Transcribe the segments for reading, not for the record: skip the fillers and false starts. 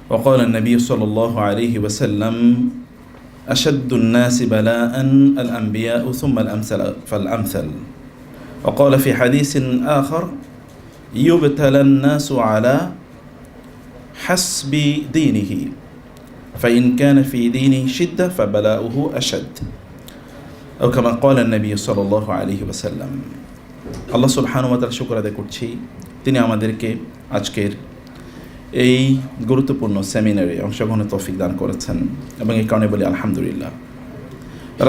وقال النبي صلى الله عليه وسلم أشد الناس بلاء الأنبياء ثم الأمثل فالأمثل وقال في حديث آخر يبتلى الناس على حسب دينه فإن كان في دينه شدة فبلاؤه أشد أو كما قال النبي صلى الله عليه وسلم আল্লাহ সুবহানাহু ওয়া তাআলা শুকর আদায় করছি তিনি আমাদেরকে আজকের এই গুরুত্বপূর্ণ সেমিনারে অংশগ্রহণের তৌফিক দান করেছেন এবং এই কারণে বলি আলহামদুলিল্লাহ।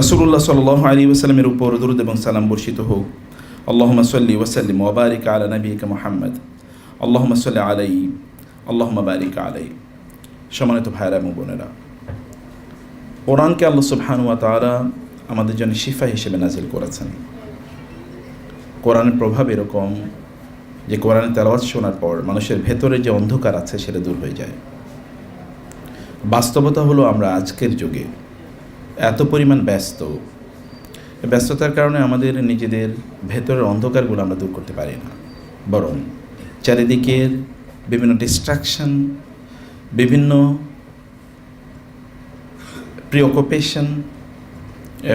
রাসূলুল্লাহ সাল্লাল্লাহু আলাইহি ওয়াসাল্লামের উপর দরুদ এবং সালাম বর্ষিত হোক। আল্লাহুম্মা সাল্লি ওয়া সাল্লিম ওয়া বারিক আলা নাবিয়িকা মুহাম্মদ। আল্লাহুম্মা সাল্লি আলাইহি আল্লাহুম্মা বারিক আলাইহি। সম্মানিত ভাইরা এবং বোনেরা, কোরআনকে আল্লাহ সুবহানাহু ওয়া তাআলা আমাদের জন্য শিফা হিসেবে নাজিল করেছেন। কোরআনের প্রভাব এরকম যে কোরআনের তেলাওয়াত শোনার পর মানুষের ভেতরে যে অন্ধকার আছে সেটা দূর হয়ে যায়। বাস্তবতা হলো আমরা আজকের যুগে এত পরিমাণ ব্যস্ততার কারণে আমাদের নিজেদের ভেতরের অন্ধকারগুলো আমরা দূর করতে পারি না, বরং চারিদিকের বিভিন্ন ডিস্ট্রাকশন, বিভিন্ন প্রিঅকুপেশন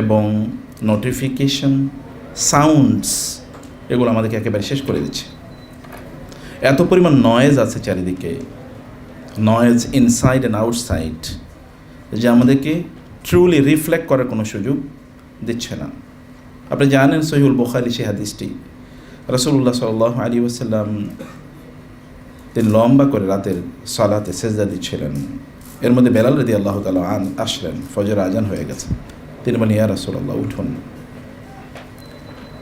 এবং নোটিফিকেশন, সাউন্ডস, এগুলো আমাদেরকে একেবারে শেষ করে দিচ্ছে। এত পরিমাণ নয়েজ আছে চারিদিকে, নয়েজ ইনসাইড অ্যান্ড আউটসাইড, যে আমাদেরকে ট্রুলি রিফ্লেক্ট করার কোনো সুযোগ দিচ্ছে না। আপনি জানেন সহিহুল বুখারী সেই হাদিসটি, রাসূলুল্লাহ সাল্লাল্লাহু আলাইহি ওয়াসাল্লাম তিনি লম্বা করে রাতের সালাতে সেজদা দিচ্ছিলেন। এর মধ্যে বেলাল রাদিয়াল্লাহু তাআলা আসলেন, ফজর আজান হয়ে গেছে। তিনি বলেন, ইয়া রাসূলুল্লাহ, উঠুন।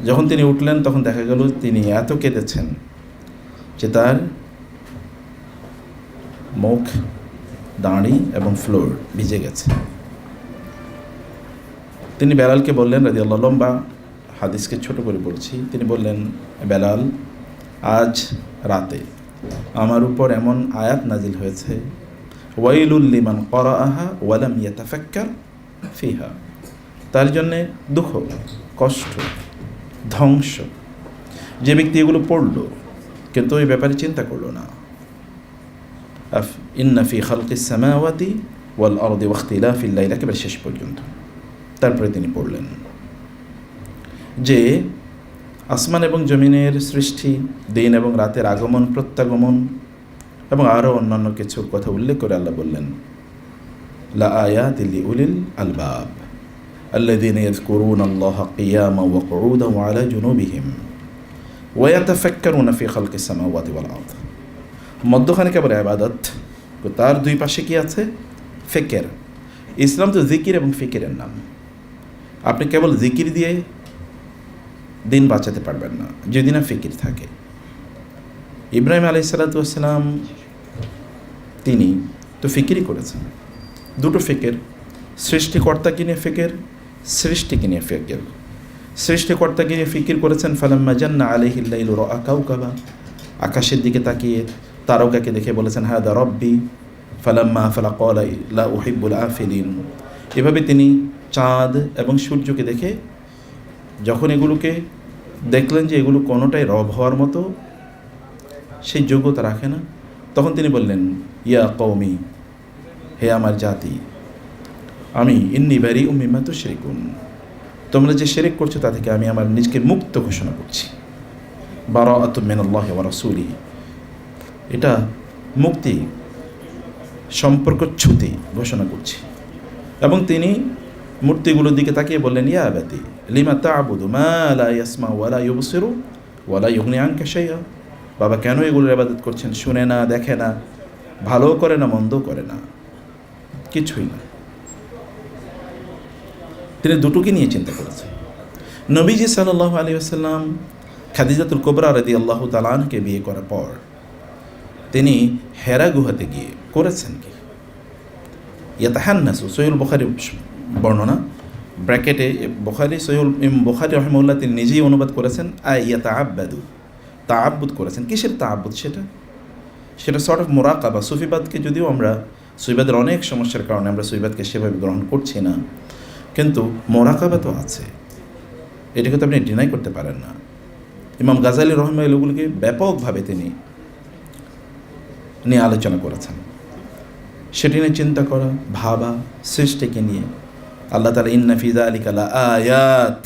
যখন তিনি উঠলেন তখন দেখা গেল তিনি এত কেঁদেছেন যে তার মুখ, দাঁড়ি এবং ফ্লোর ভিজে গেছে। তিনি বেলালকে বললেন রাদিয়াল্লাহু, লম্বা হাদিসকে ছোট করে বলছি, তিনি বললেন, বেলাল, আজ রাতে আমার উপর এমন আয়াত নাজিল হয়েছে, ওয়াইলুল লিমান ক্বারাআহা ওয়া লাম ইয়াতাফাক্কার ফিহা, তার জন্যে দুঃখ, কষ্ট, ধ্বংস, যে ব্যক্তি এগুলো পড়ল কিন্তু এই ব্যাপারে চিন্তা করলো না। ইন্না ফি খালকিস সামাওয়াতি ওয়াল আরদি ওয়া ইখতিলাফিল লাইলি, একেবারে শেষ পর্যন্ত। তারপরে তিনি পড়লেন যে আসমান এবং জমিনের সৃষ্টি, দিন এবং রাতের আগমন প্রত্যাগমন এবং আরও অন্যান্য কিছুর কথা উল্লেখ করে আল্লাহ বললেন, লা আয়াতিল লিউলিল আলবাব الذين يذكرون الله قياما وقعودا وعلى جنوبهم ويتفكرون في خلق السماوات والأرض। মধ্যখানে কেবল ইবাদত, তার দুই পাশে কি আছে? ফিকির। ইসলাম তো জিকির এবং ফিকিরের নাম। আপনি কেবল জিকির দিয়ে দিন বাঁচাতে পারবেন না যদি না ফিকির থাকে। ইব্রাহিম আলাইহিস সালাতু ওয়াস সালাম তিনি তো ফিকিরই করেছেন, দুটো ফিকির, সৃষ্টিকর্তাকে নিয়ে ফিকির, সৃষ্টিকে নিয়ে ফিকির। সৃষ্টিকর্তাকে নিয়ে ফিকির করেছেন, ফালাম্মা জান্না আলাইহিল লাইলু রাআ কাওকাবা, আকাশের দিকে তাকিয়ে তারকাকে দেখে বলেছেন, হাদা রব্বি, ফালাম্মা আফালা ক্বালা লা উহিব্বুল আফিলিন। এভাবে তিনি চাঁদ এবং সূর্যকে দেখে যখন এগুলোকে দেখলেন যে এগুলো কোনোটাই রব হওয়ার মতো সেই যোগ্যতা রাখে না, তখন তিনি বললেন, ইয়া কওমি, হে আমার জাতি, আমি ইন্নী বারিউম মিম্মা তুশরিকুন, তোমরা যে শিরক করছো তা থেকে আমি আমার নিজকে মুক্ত ঘোষণা করছি। বারাআতুম মিনাল্লাহি ওয়া রাসূলিহি, এটা মুক্তি, সম্পর্কচ্যুতি ঘোষণা করছি। এবং তিনি মূর্তিগুলোর দিকে তাকিয়ে বললেন, ইয়া আবাতি লিমা তা'বুদু মা লা ইয়াসমা ওয়া লা ইউবসিরু ওয়া লা ইউগনি আনকা শাইআ, বাবা কেন এগুলোর ইবাদত করছেন? শুনে না, দেখে না, ভালো করে না, মন্দ করে না, কিছুই না। তিনি দুটোকে নিয়ে চিন্তা করেছেন। নবীজি সাল্লাল্লাহু আলাইহি ওয়াসাল্লাম খাদিজাতুল কুবরা রাদিয়াল্লাহু তাআলা আনহাকে বিয়ে করার পর তিনি হেরা গুহাতে গিয়ে করেছেন কি? ইয়াতাহান্নাসু, সহিহুল বুখারী বর্ণনা, ব্র্যাকেটে বুখারী, সহিহুল বুখারী রাহিমাহুল্লাহ তিনি নিজেই অনুবাদ করেছেন, ইয়াতাআব্বাদু, তাআব্বুদ করেছেন। কিসের তাআব্বুদ? সেটা সর্ট অফ মুরাকাবা। সুফিবাদকে যদিও আমরা, সুফিবাদের অনেক সমস্যার কারণে আমরা সুফিবাদকে সেভাবে গ্রহণ করছি না, কিন্তু মোরাকাবা তো আছে, এটাকে তো আপনি ডিনাই করতে পারেন না। ইমাম গাজালি রাহিমাহুল্লাহ এগুলোকে ব্যাপকভাবে তিনি নিয়ে আলোচনা করেছেন। সেটি নিয়ে চিন্তা করা, ভাবা, সৃষ্টিকে নিয়ে। আল্লাহ তাআলা ইন্না ফি যালিকা লাআয়াত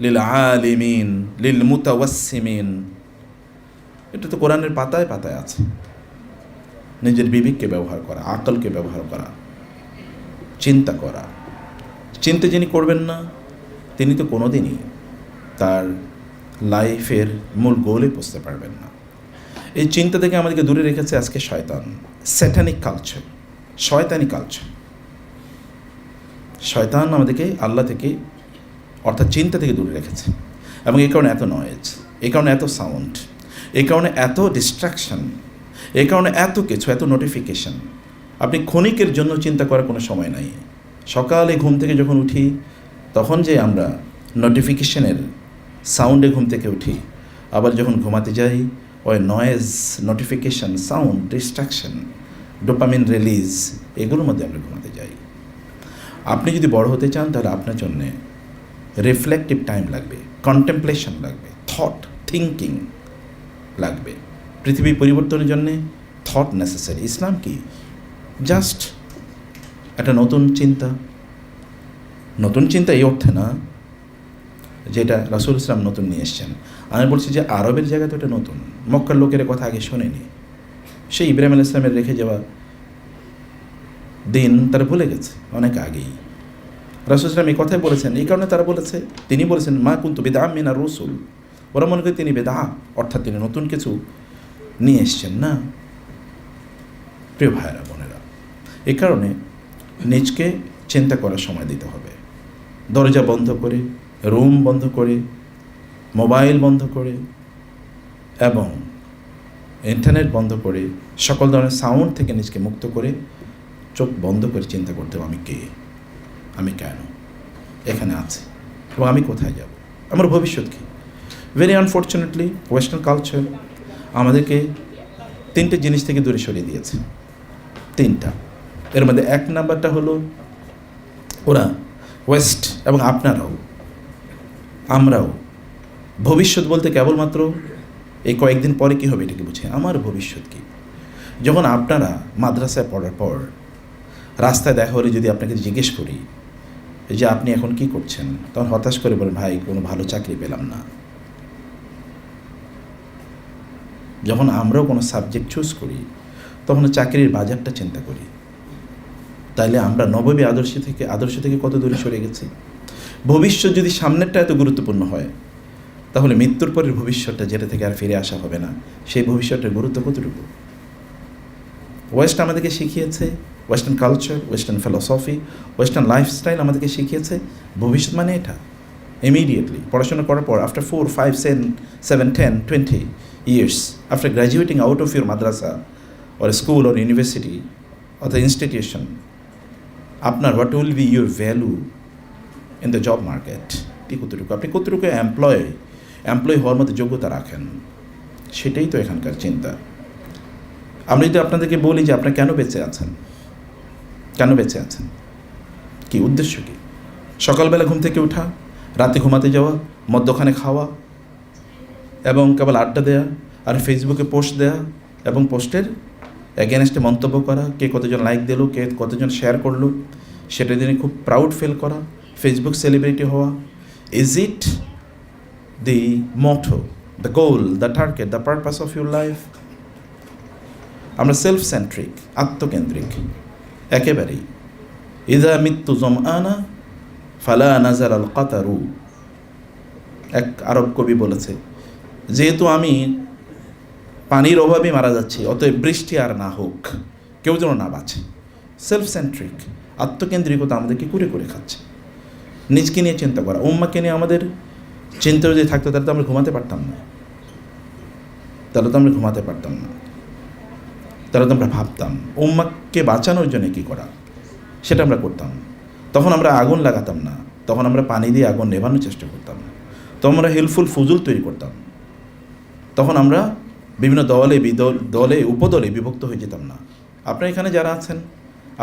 লিল আলিমিন লিল মুতাওয়াসসিমিন, এটা তো কোরআনের পাতায় পাতায় আছে। নিজের বিবেককে ব্যবহার করা, আকলকে ব্যবহার করা, চিন্তা করা। চিন্তা যিনি করবেন না তিনি তো কোনোদিনই তার লাইফের মূল গোলে পৌঁছতে পারবেন না। এই চিন্তা থেকে আমাদেরকে দূরে রেখেছে আজকে শয়তান, স্যাটানিক কালচার, শয়তানি কালচার। শয়তান আমাদেরকে আল্লাহ থেকে অর্থাৎ চিন্তা থেকে দূরে রেখেছে, এবং এই কারণে এত নয়েজ, এই কারণে এত সাউন্ড, এই কারণে এত ডিস্ট্রাকশন, এই কারণে এত কিছু, এত নোটিফিকেশন। আপনি ক্ষণিকের জন্য চিন্তা করার কোনো সময় নাই। সকালে ঘুম থেকে যখন উঠি তখন যে আমরা নোটিফিকেশনের সাউন্ডে ঘুম থেকে উঠি, আবার যখন ঘুমাতে যাই ওই noise, notification, sound, distraction, dopamine release, এগুলোর মধ্যে আমরা ঘুমাতে যাই। আপনি যদি বড় হতে চান তাহলে আপনার জন্যে রিফ্লেকটিভ টাইম লাগবে, কন্টেম্পলেশন লাগবে, থট, থিঙ্কিং লাগবে। পৃথিবী পরিবর্তনের জন্যে থট নেসেসারি। ইসলাম কি? জাস্ট একটা নতুন চিন্তা। নতুন চিন্তা এই অর্থে না যেটা রাসূল ইসলাম নতুন নিয়ে এসছেন। আমি বলছি যে আরবের জায়গায় তো এটা নতুন, মক্কার লোকের কথা আগে শোনেনি। সেই ইব্রাহিম আলাইহিস সালামের রেখে যাওয়া দিন তারা ভুলে গেছে অনেক আগেই। রাসূল ইসলাম এই কথাই বলেছেন, এই কারণে তারা বলেছে, তিনি বলেছেন মা কুনতু বিদআম মিনার রাসূল। ওরা মনে করে তিনি বেদা, অর্থাৎ তিনি নতুন কিছু নিয়ে এসছেন না। প্রিয় ভাইরা বোনেরা, এই কারণে নিজকে চিন্তা করার সময় দিতে হবে। দরজা বন্ধ করে, রুম বন্ধ করে, মোবাইল বন্ধ করে এবং ইন্টারনেট বন্ধ করে, সকল ধরনের সাউন্ড থেকে নিজকে মুক্ত করে চোখ বন্ধ করে চিন্তা করতে হবে, আমি কে, আমি কেন এখানে আছি এবং আমি কোথায় যাব, আমার ভবিষ্যৎ কী। ভেরি আনফর্চুনেটলি ওয়েস্টার্ন কালচার আমাদেরকে তিনটে জিনিস থেকে দূরে সরিয়ে দিয়েছে। তিনটা, এর মধ্যে এক নাম্বারটা হলো ওরা ওয়েস্ট এবং আপনারাও আমরাও ভবিষ্যৎ বলতে কেবলমাত্র এই কয়েকদিন পরে কী হবে এটাকে বুঝে। আমার ভবিষ্যৎ কী? যখন আপনারা মাদ্রাসায় পড়ার পর রাস্তায় দেখা হলে যদি আপনাকে জিজ্ঞেস করি যে আপনি এখন কি করছেন, তখন হতাশ করে বলেন ভাই কোনো ভালো চাকরি পেলাম না। যখন আমরাও কোনো সাবজেক্ট চুজ করি তখন চাকরির বাজারটা চিন্তা করি। তাইলে আমরা নববী আদর্শ থেকে কত দূরে সরে গেছি। ভবিষ্যৎ যদি সামনেরটা এত গুরুত্বপূর্ণ হয় তাহলে মৃত্যুর পরের ভবিষ্যৎটা যেটা থেকে আর ফিরে আসা হবে না, সেই ভবিষ্যতের গুরুত্ব কতটুকু। ওয়েস্ট আমাদেরকে শিখিয়েছে, western culture, western philosophy, western lifestyle আমাদেরকে শিখিয়েছে ভবিষ্যৎ মানে এটা ইমিডিয়েটলি পড়াশোনা করার পর after 4, 5, 7, 10, 20 years after graduating out of your madrasa or a school or university or the institution, আপনার what will be your value in the job market, কতটুকু আপনি কতটুকু এমপ্লয় হওয়ার মতো যোগ্যতা রাখেন, সেটাই তো এখানকার চিন্তা। আমি যদি আপনাদেরকে বলি যে আপনারা কেন বেঁচে আছেন, কি উদ্দেশ্য কি? সকালবেলা ঘুম থেকে ওঠা, রাতে ঘুমাতে যাওয়া, মদ্যখানে খাওয়া এবং কেবল আড্ডা দেয়া আর ফেসবুকে পোস্ট দেয়া এবং পোস্টের এগেনস্টে মন্তব্য করা, কে কতজন লাইক দিল, কে কতজন শেয়ার করলো, সেটা দিনে খুব প্রাউড ফিল করা, ফেসবুক সেলিব্রিটি হওয়া। Is it the motto, the goal, the target, the purpose of your life? আমরা সেলফ সেন্ট্রিক, আত্মকেন্দ্রিক একেবারেই। ইদা মৃত্যু জমআনা ফালা নাজার আল কাতারু, এক আরব কবি বলেছে, যেহেতু আমি পানির অভাবে মারা যাচ্ছি অতএব বৃষ্টি আর না হোক, কেউ যেন না বাঁচে। সেলফ সেন্ট্রিক, আত্মকেন্দ্রিকতা আমাদেরকে করে খাচ্ছে। নিজকে নিয়ে চিন্তা করা, উম্মাকে নিয়ে আমাদের চিন্তা যদি থাকতো তাহলে তো আমরা ঘুমাতে পারতাম না, তাহলে তো আমরা ভাবতাম উম্মাকে বাঁচানোর জন্য কী করা, সেটা আমরা করতাম। তখন আমরা আগুন লাগাতাম না, তখন আমরা পানি দিয়ে আগুন নেভানোর চেষ্টা করতাম, তখন আমরা হেল্পফুল ফুজুল তৈরি করতাম, তখন আমরা বিভিন্ন দলে উপদলে বিভক্ত হয়ে যেতাম না। আপনার এখানে যারা আছেন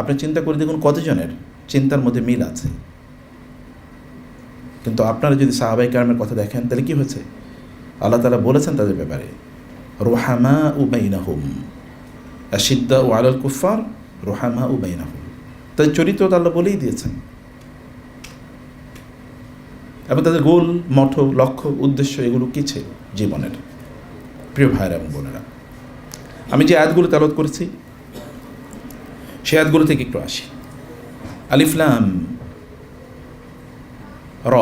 আপনি চিন্তা করে দেখুন কতজনের চিন্তার মধ্যে মিল আছে। কিন্তু আপনারা যদি সাহাবায়ে কেরামের কথা দেখেন তাহলে কী হয়েছে? আল্লাহ তাআলা বলেছেন তাদের ব্যাপারে, রুহামাউ বাইনাহুম আশিদ্দাউ আলাল কুফার রুহামা বাইনাহুম, তাদের চরিত্র তো আল্লাহ বলেই দিয়েছেন, এবং তাদের গোল, মঠো, লক্ষ্য, উদ্দেশ্য এগুলো কী ছিল জীবনের। প্রিয় ভাইয়েরা এবং বোনেরা, আমি যে আয়াতগুলো তেলাওয়াত করেছি সেই আয়াতগুলো থেকে একটু আসি। আলিফ লাম র,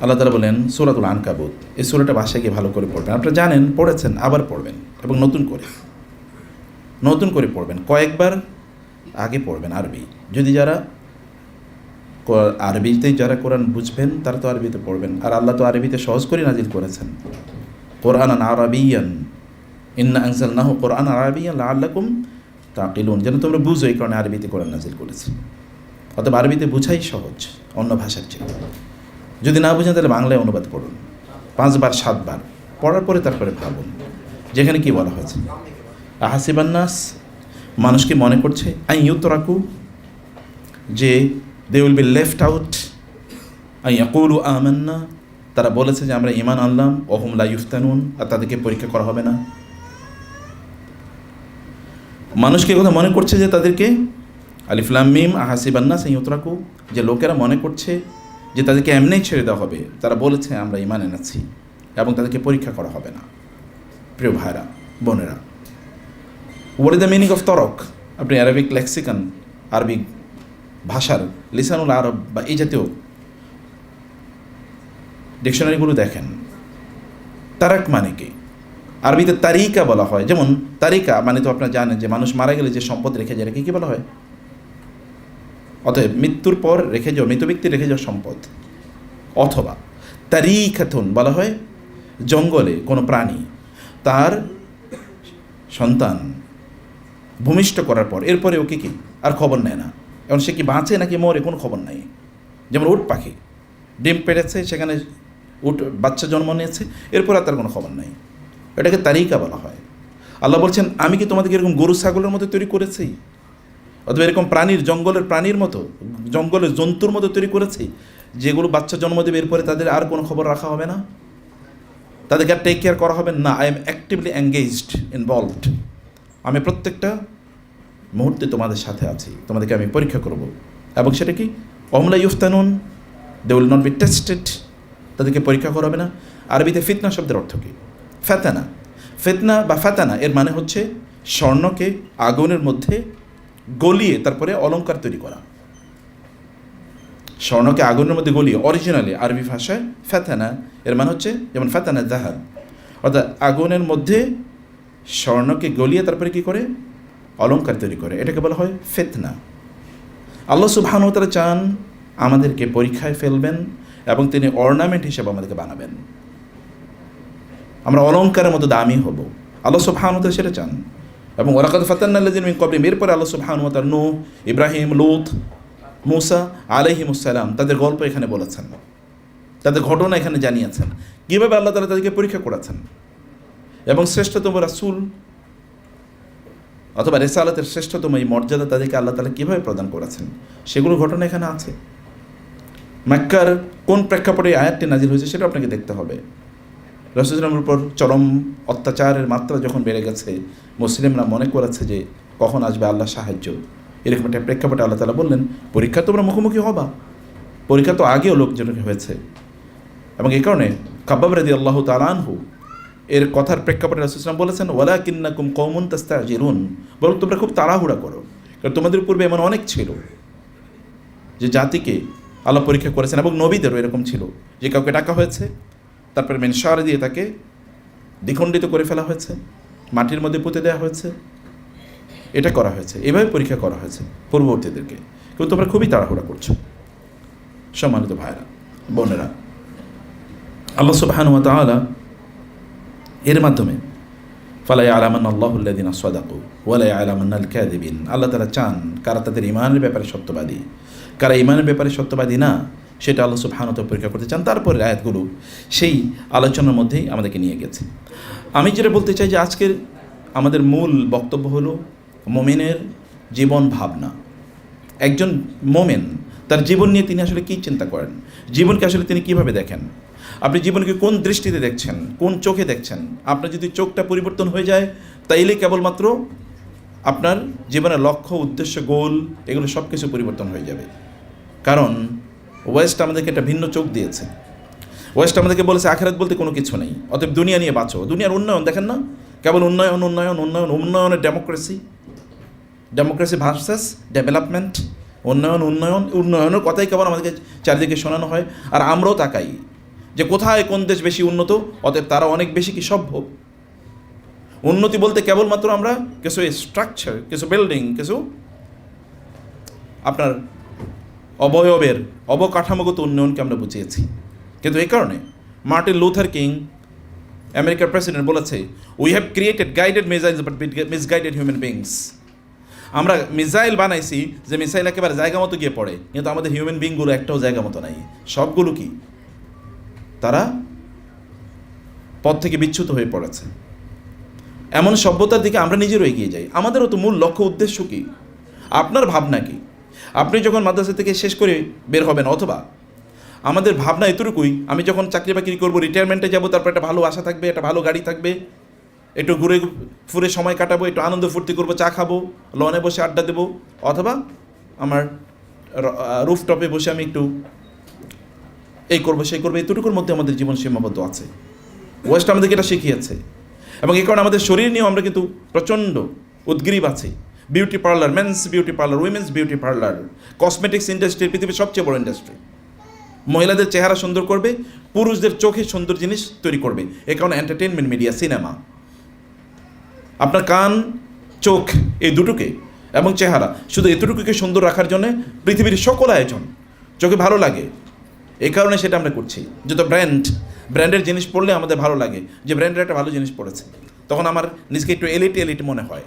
আল্লাহ তাআলা বলেন সূরাতুল আনকাবুত, এই সূরাটা বাসায় গিয়ে ভালো করে পড়বেন। আপনারা জানেন, পড়েছেন, আবার পড়বেন এবং নতুন করে পড়বেন, কয়েকবার আগে পড়বেন আরবি। যদি যারা আরবিতে যারা কোরআন বুঝবেন তারা তো আরবিতে পড়বেন, আর আল্লাহ তো আরবিতে সহজ করে নাজিল করেছেন, কোরআনান আরাবিয়ান, ইন্না আনজালনাহু কোরআনান আরাবিয়ান লাআল্লাকুম তাকিলুন, যেন তোমরা বুঝো, এই কারণে আরবিতে কোরআন নাজিল করেছে। অতএব আরবিতে বোঝাই সহজ অন্য ভাষার চেয়ে। যদি না বুঝেন তাহলে বাংলায় অনুবাদ করুন 5 বার 7 বার, পড়ার পরে তারপরে ভাবুন যেখানে কি বলা হয়েছে। আহাসিবান্নাস, মানুষ কি মনে করছে, আই ইউতরাকু, যে they will be left out, আই ইয়াকুলু আমান্না, তারা বলেছে যে আমরা ঈমান আনলাম, ওহুম লা ইফতানুন, আর তাদেরকে পরীক্ষা করা হবে না। মানুষকে কথা মনে করছে যে তাদেরকে, আলিফ লাম মিম, আহাসিবান্নাস আই ইউতরাকু, যে লোকেরা মনে করছে যে তাদেরকে এমনিই ছেড়ে দেওয়া হবে। তারা বলেছে আমরা ঈমান এনেছি এবং তাদেরকে পরীক্ষা করা হবে না। প্রিয় ভাইরা বোনেরা, what is the meaning of তরক? আপনি আরবিক লেক্সিকন, আরবিক ভাষার লিসানুল আরব বা এই জাতীয় ডিকশনারিগুলো দেখেন, তারাক মানে কি? আরবিতে তারিকা বলা হয়। যেমন তারিকা মানে তো আপনারা জানেন যে মানুষ মারা গেলে যে সম্পদ রেখে যায়, কি বলা হয়? অতএব মৃত্যুর পর রেখে যাওয়া, মৃত ব্যক্তি রেখে যাওয়া সম্পদ। অথবা তারিখাতুন বলা হয় জঙ্গলে কোনো প্রাণী তার সন্তান ভূমিষ্ঠ করার পর এরপরে ওকে কি আর খবর নেয় না, এখন সে কি বাঁচে নাকি মরে কোনো খবর নাই। যেমন উট পাখি ডিম পেড়েছে, সেখানে উট বাচ্চা জন্ম নিয়েছে, এরপর আর তার কোনো খবর নাই, এটাকে তারিকা বলা হয়। আল্লাহ বলছেন আমি কি তোমাদেরকে এরকম গরু ছাগলের মতো তৈরি করেছি, অথবা এরকম প্রাণীর, জঙ্গলের প্রাণীর মতো, জঙ্গলের জন্তুর মতো তৈরি করেছি যেগুলো বাচ্চা জন্ম দেবে, এরপরে তাদের আর কোনো খবর রাখা হবে না, তাদেরকে আর টেক কেয়ার করা হবে না। I am actively engaged, involved, আমি প্রত্যেকটা মুহূর্তে তোমাদের সাথে আছি, তোমাদেরকে আমি পরীক্ষা করব। এবং সেটা কি? অমলা ইউফতানুন, they will not be tested, তাদেরকে পরীক্ষা করা হবে না। আরবিতে ফিতনা শব্দের অর্থ কী? ফাতানা। ফিতনা বা ফাতানা এর মানে হচ্ছে স্বর্ণকে আগুনের মধ্যে গলিয়ে তারপরে অলংকার তৈরি করা। স্বর্ণকে আগুনের মধ্যে গলিয়ে, অরিজিনালি আরবি ভাষায় ফাতানা এর মানে হচ্ছে, যেমন ফাতানা জাহাব, অর্থাৎ আগুনের মধ্যে স্বর্ণকে গলিয়ে তারপরে কি করে অলংকার তৈরি করে, এটাকে বলা হয় ফিতনা। আল্লাহ সুবহানাহু ওয়া তাআলা চান আমাদেরকে পরীক্ষায় ফেলবেন এবং তিনি অর্নামেন্ট হিসেবে আমাদেরকে বানাবেন, আমরা অলংকারের মতো দামি হব। আল্লাহ সুবহানাহু ওয়া তাআলা সেটা চান। এবং ওয়ালাকাদ ফাতান্না আল্লাযিনা মিন ক্বাবলিহিম, এরপরে আল্লাহ সুবহানাহু ওয়া তাআলা নূহ, ইব্রাহিম, লূত, মূসা আলাইহিমুস সালাম তাদের গল্প এখানে বলেছেন, তাদের ঘটনা এখানে জানিয়েছেন, কীভাবে আল্লাহ তাআলা তাদেরকে পরীক্ষা করেছেন এবং শ্রেষ্ঠতম রাসূল অথবা রিসালাতের শ্রেষ্ঠতম এই মর্যাদা তাদেরকে আল্লাহ তাআলা কীভাবে প্রদান করেছেন সেগুলো ঘটনা এখানে আছে। মক্কার কোন প্রেক্ষাপটে আয়াতটি নাজিল হয়েছে সেটা আপনাকে দেখতে হবে। রাসূলুল্লাহ সাল্লাল্লাহু আলাইহি ওয়াসাল্লামের উপর চরম অত্যাচারের মাত্রা যখন বেড়ে গেছে, মুসলিমরা মনে করেছে যে কখন আসবে আল্লাহ সাহায্য, এরকম একটা প্রেক্ষাপটে আল্লাহ তাআলা বললেন পরীক্ষা তোমরা মুখোমুখি হবা। পরীক্ষা তো আগেও লোকজনকে হয়েছে, এবং এই কারণে খাব্বাব রাদিয়াল্লাহু তাআলা আনহু এর কথার প্রেক্ষাপটে রাসূলুল্লাহ সাল্লাল্লাহু আলাইহি ওয়াসাল্লাম বলেছেন ওয়ালাকিন্নাকুম কওমুন তাস্তাজিরুন, বরং তোমরা খুব তাড়াহুড়া করো, কারণ তোমাদের পূর্বে এমন অনেক ছিল যে জাতিকে আল্লাহ পরীক্ষা করেছেন, এবং নবীদেরও এরকম ছিল যে কাউকে ডাকা হয়েছে, তারপরে মেনশার দিয়ে তাকে দ্বিখণ্ডিত করে ফেলা হয়েছে, মাটির মধ্যে পুঁতে দেওয়া হয়েছে, এটা করা হয়েছে, এভাবে পরীক্ষা করা হয়েছে পূর্ববর্তীদেরকে। কিন্তু তোমরা খুবই তাড়াহুড়া করছো। সম্মানিত ভাইরা বোনেরা, আল্লাহ সুবহানাহু ওয়া তাআলা এর মাধ্যমে ফালা ইয়ালামান্না আল্লাহুল্লাযিনা সাদাকু ওয়া লা ইয়ালামান্নাল কাযিবিন, আল্লাহ তাআলা চান কারা তাদের ঈমানের ব্যাপারে সত্যবাদী, কারা ঈমানের ব্যাপারে সত্যবাদী না, সেটা আল্লাহ সুবহানাহু ওয়া তাআলা পরীক্ষা করতে চান। তারপরে আয়াতগুলো সেই আলোচনার মধ্যেই আমাদেরকে নিয়ে গেছে। আমি যেটা বলতে চাই যে আজকের আমাদের মূল বক্তব্য হলো মুমিনের জীবন ভাবনা। একজন মুমিন তার জীবন নিয়ে তিনি আসলে কী চিন্তা করেন, জীবনকে আসলে তিনি কীভাবে দেখেন, আপনি জীবনকে কোন দৃষ্টিতে দেখছেন, কোন চোখে দেখছেন। আপনার যদি চোখটা পরিবর্তন হয়ে যায় তাইলে কেবলমাত্র আপনার জীবনের লক্ষ্য, উদ্দেশ্য, গোল এগুলো সব কিছু পরিবর্তন হয়ে যাবে। কারণ ওয়েস্ট আমাদেরকে একটা ভিন্ন চোখ দিয়েছে। ওয়েস্ট আমাদেরকে বলেছে আখিরাত বলতে কোনো কিছু নেই, অতএব দুনিয়া নিয়ে বাঁচো। দুনিয়ার উন্নয়ন দেখেন না, কেবল উন্নয়ন উন্নয়ন উন্নয়ন, উন্নয়নের ডেমোক্রেসি ভার্সেস ডেভেলপমেন্ট, উন্নয়ন উন্নয়ন উন্নয়নের কথাই কেবল আমাদেরকে চারিদিকে শোনানো হয়। আর আমরাও তাকাই যে কোথায় কোন দেশ বেশি উন্নত, অতএব তারা অনেক বেশি কি সভ্য। উন্নতি বলতে কেবলমাত্র আমরা কিছু স্ট্রাকচার, কিছু বিল্ডিং, কিছু আপনার অবয়বের অবকাঠামোগত উন্নয়নকে আমরা বুঝিয়েছি। কিন্তু এই কারণে মার্টিন লুথার কিং, আমেরিকার প্রেসিডেন্ট, বলেছে we have created guided missiles but misguided human beings. আমরা মিসাইল বানাইছি যে মিসাইল একেবারে জায়গা মতো গিয়ে পড়ে, কিন্তু আমাদের হিউম্যান বিংগুলো একটাও জায়গা মতো নাই। সবগুলো কি তারা পথ থেকে বিচ্যুত হয়ে পড়েছে। এমন সভ্যতার দিকে আমরা নিজেরও এগিয়ে যাই। আমাদেরও তো মূল লক্ষ্য উদ্দেশ্য কি? আপনার ভাবনা কি? আপনি যখন মাদ্রাসা থেকে শেষ করে বের হবেন, অথবা আমাদের ভাবনা এতটুকুই, আমি যখন চাকরি বাকরি করবো, রিটায়ারমেন্টে যাবো, তারপর একটা ভালো আশা থাকবে, একটা ভালো গাড়ি থাকবে, একটু ঘুরে ফুরে সময় কাটাবো, একটু আনন্দ ফুর্তি করবো, চা খাবো, লনে বসে আড্ডা দেবো, অথবা আমার রুফটপে বসে আমি একটু এই করবো সেই করবো, এতটুকুর মধ্যে আমাদের জীবন সীমাবদ্ধ আছে। ওয়েস্ট আমাদেরকে এটা শিখিয়েছে। এবং এই কারণে আমাদের শরীর নিয়েও আমরা কিন্তু প্রচণ্ড উদ্গ্রীব আছি। Beauty parlour, men's beauty parlour, women's beauty parlour, cosmetics industry পৃথিবীর সবচেয়ে বড় ইন্ডাস্ট্রি। মহিলাদের চেহারা সুন্দর করবে, পুরুষদের চোখে সুন্দর জিনিস তৈরি করবে। এ কারণে এন্টারটেনমেন্ট মিডিয়া, সিনেমা, আপনার কান, চোখ, এই দুটোকে এবং চেহারা, শুধু এতটুকুকে সুন্দর রাখার জন্য পৃথিবীর সকল আয়োজন। চোখে ভালো লাগে, এই কারণে সেটা আমরা করছি। যত ব্র্যান্ডের জিনিস পড়লে আমাদের ভালো লাগে, যে ব্র্যান্ডের একটা ভালো জিনিস পড়েছে, তখন আমার নিজেকে একটু এলিট মনে হয়,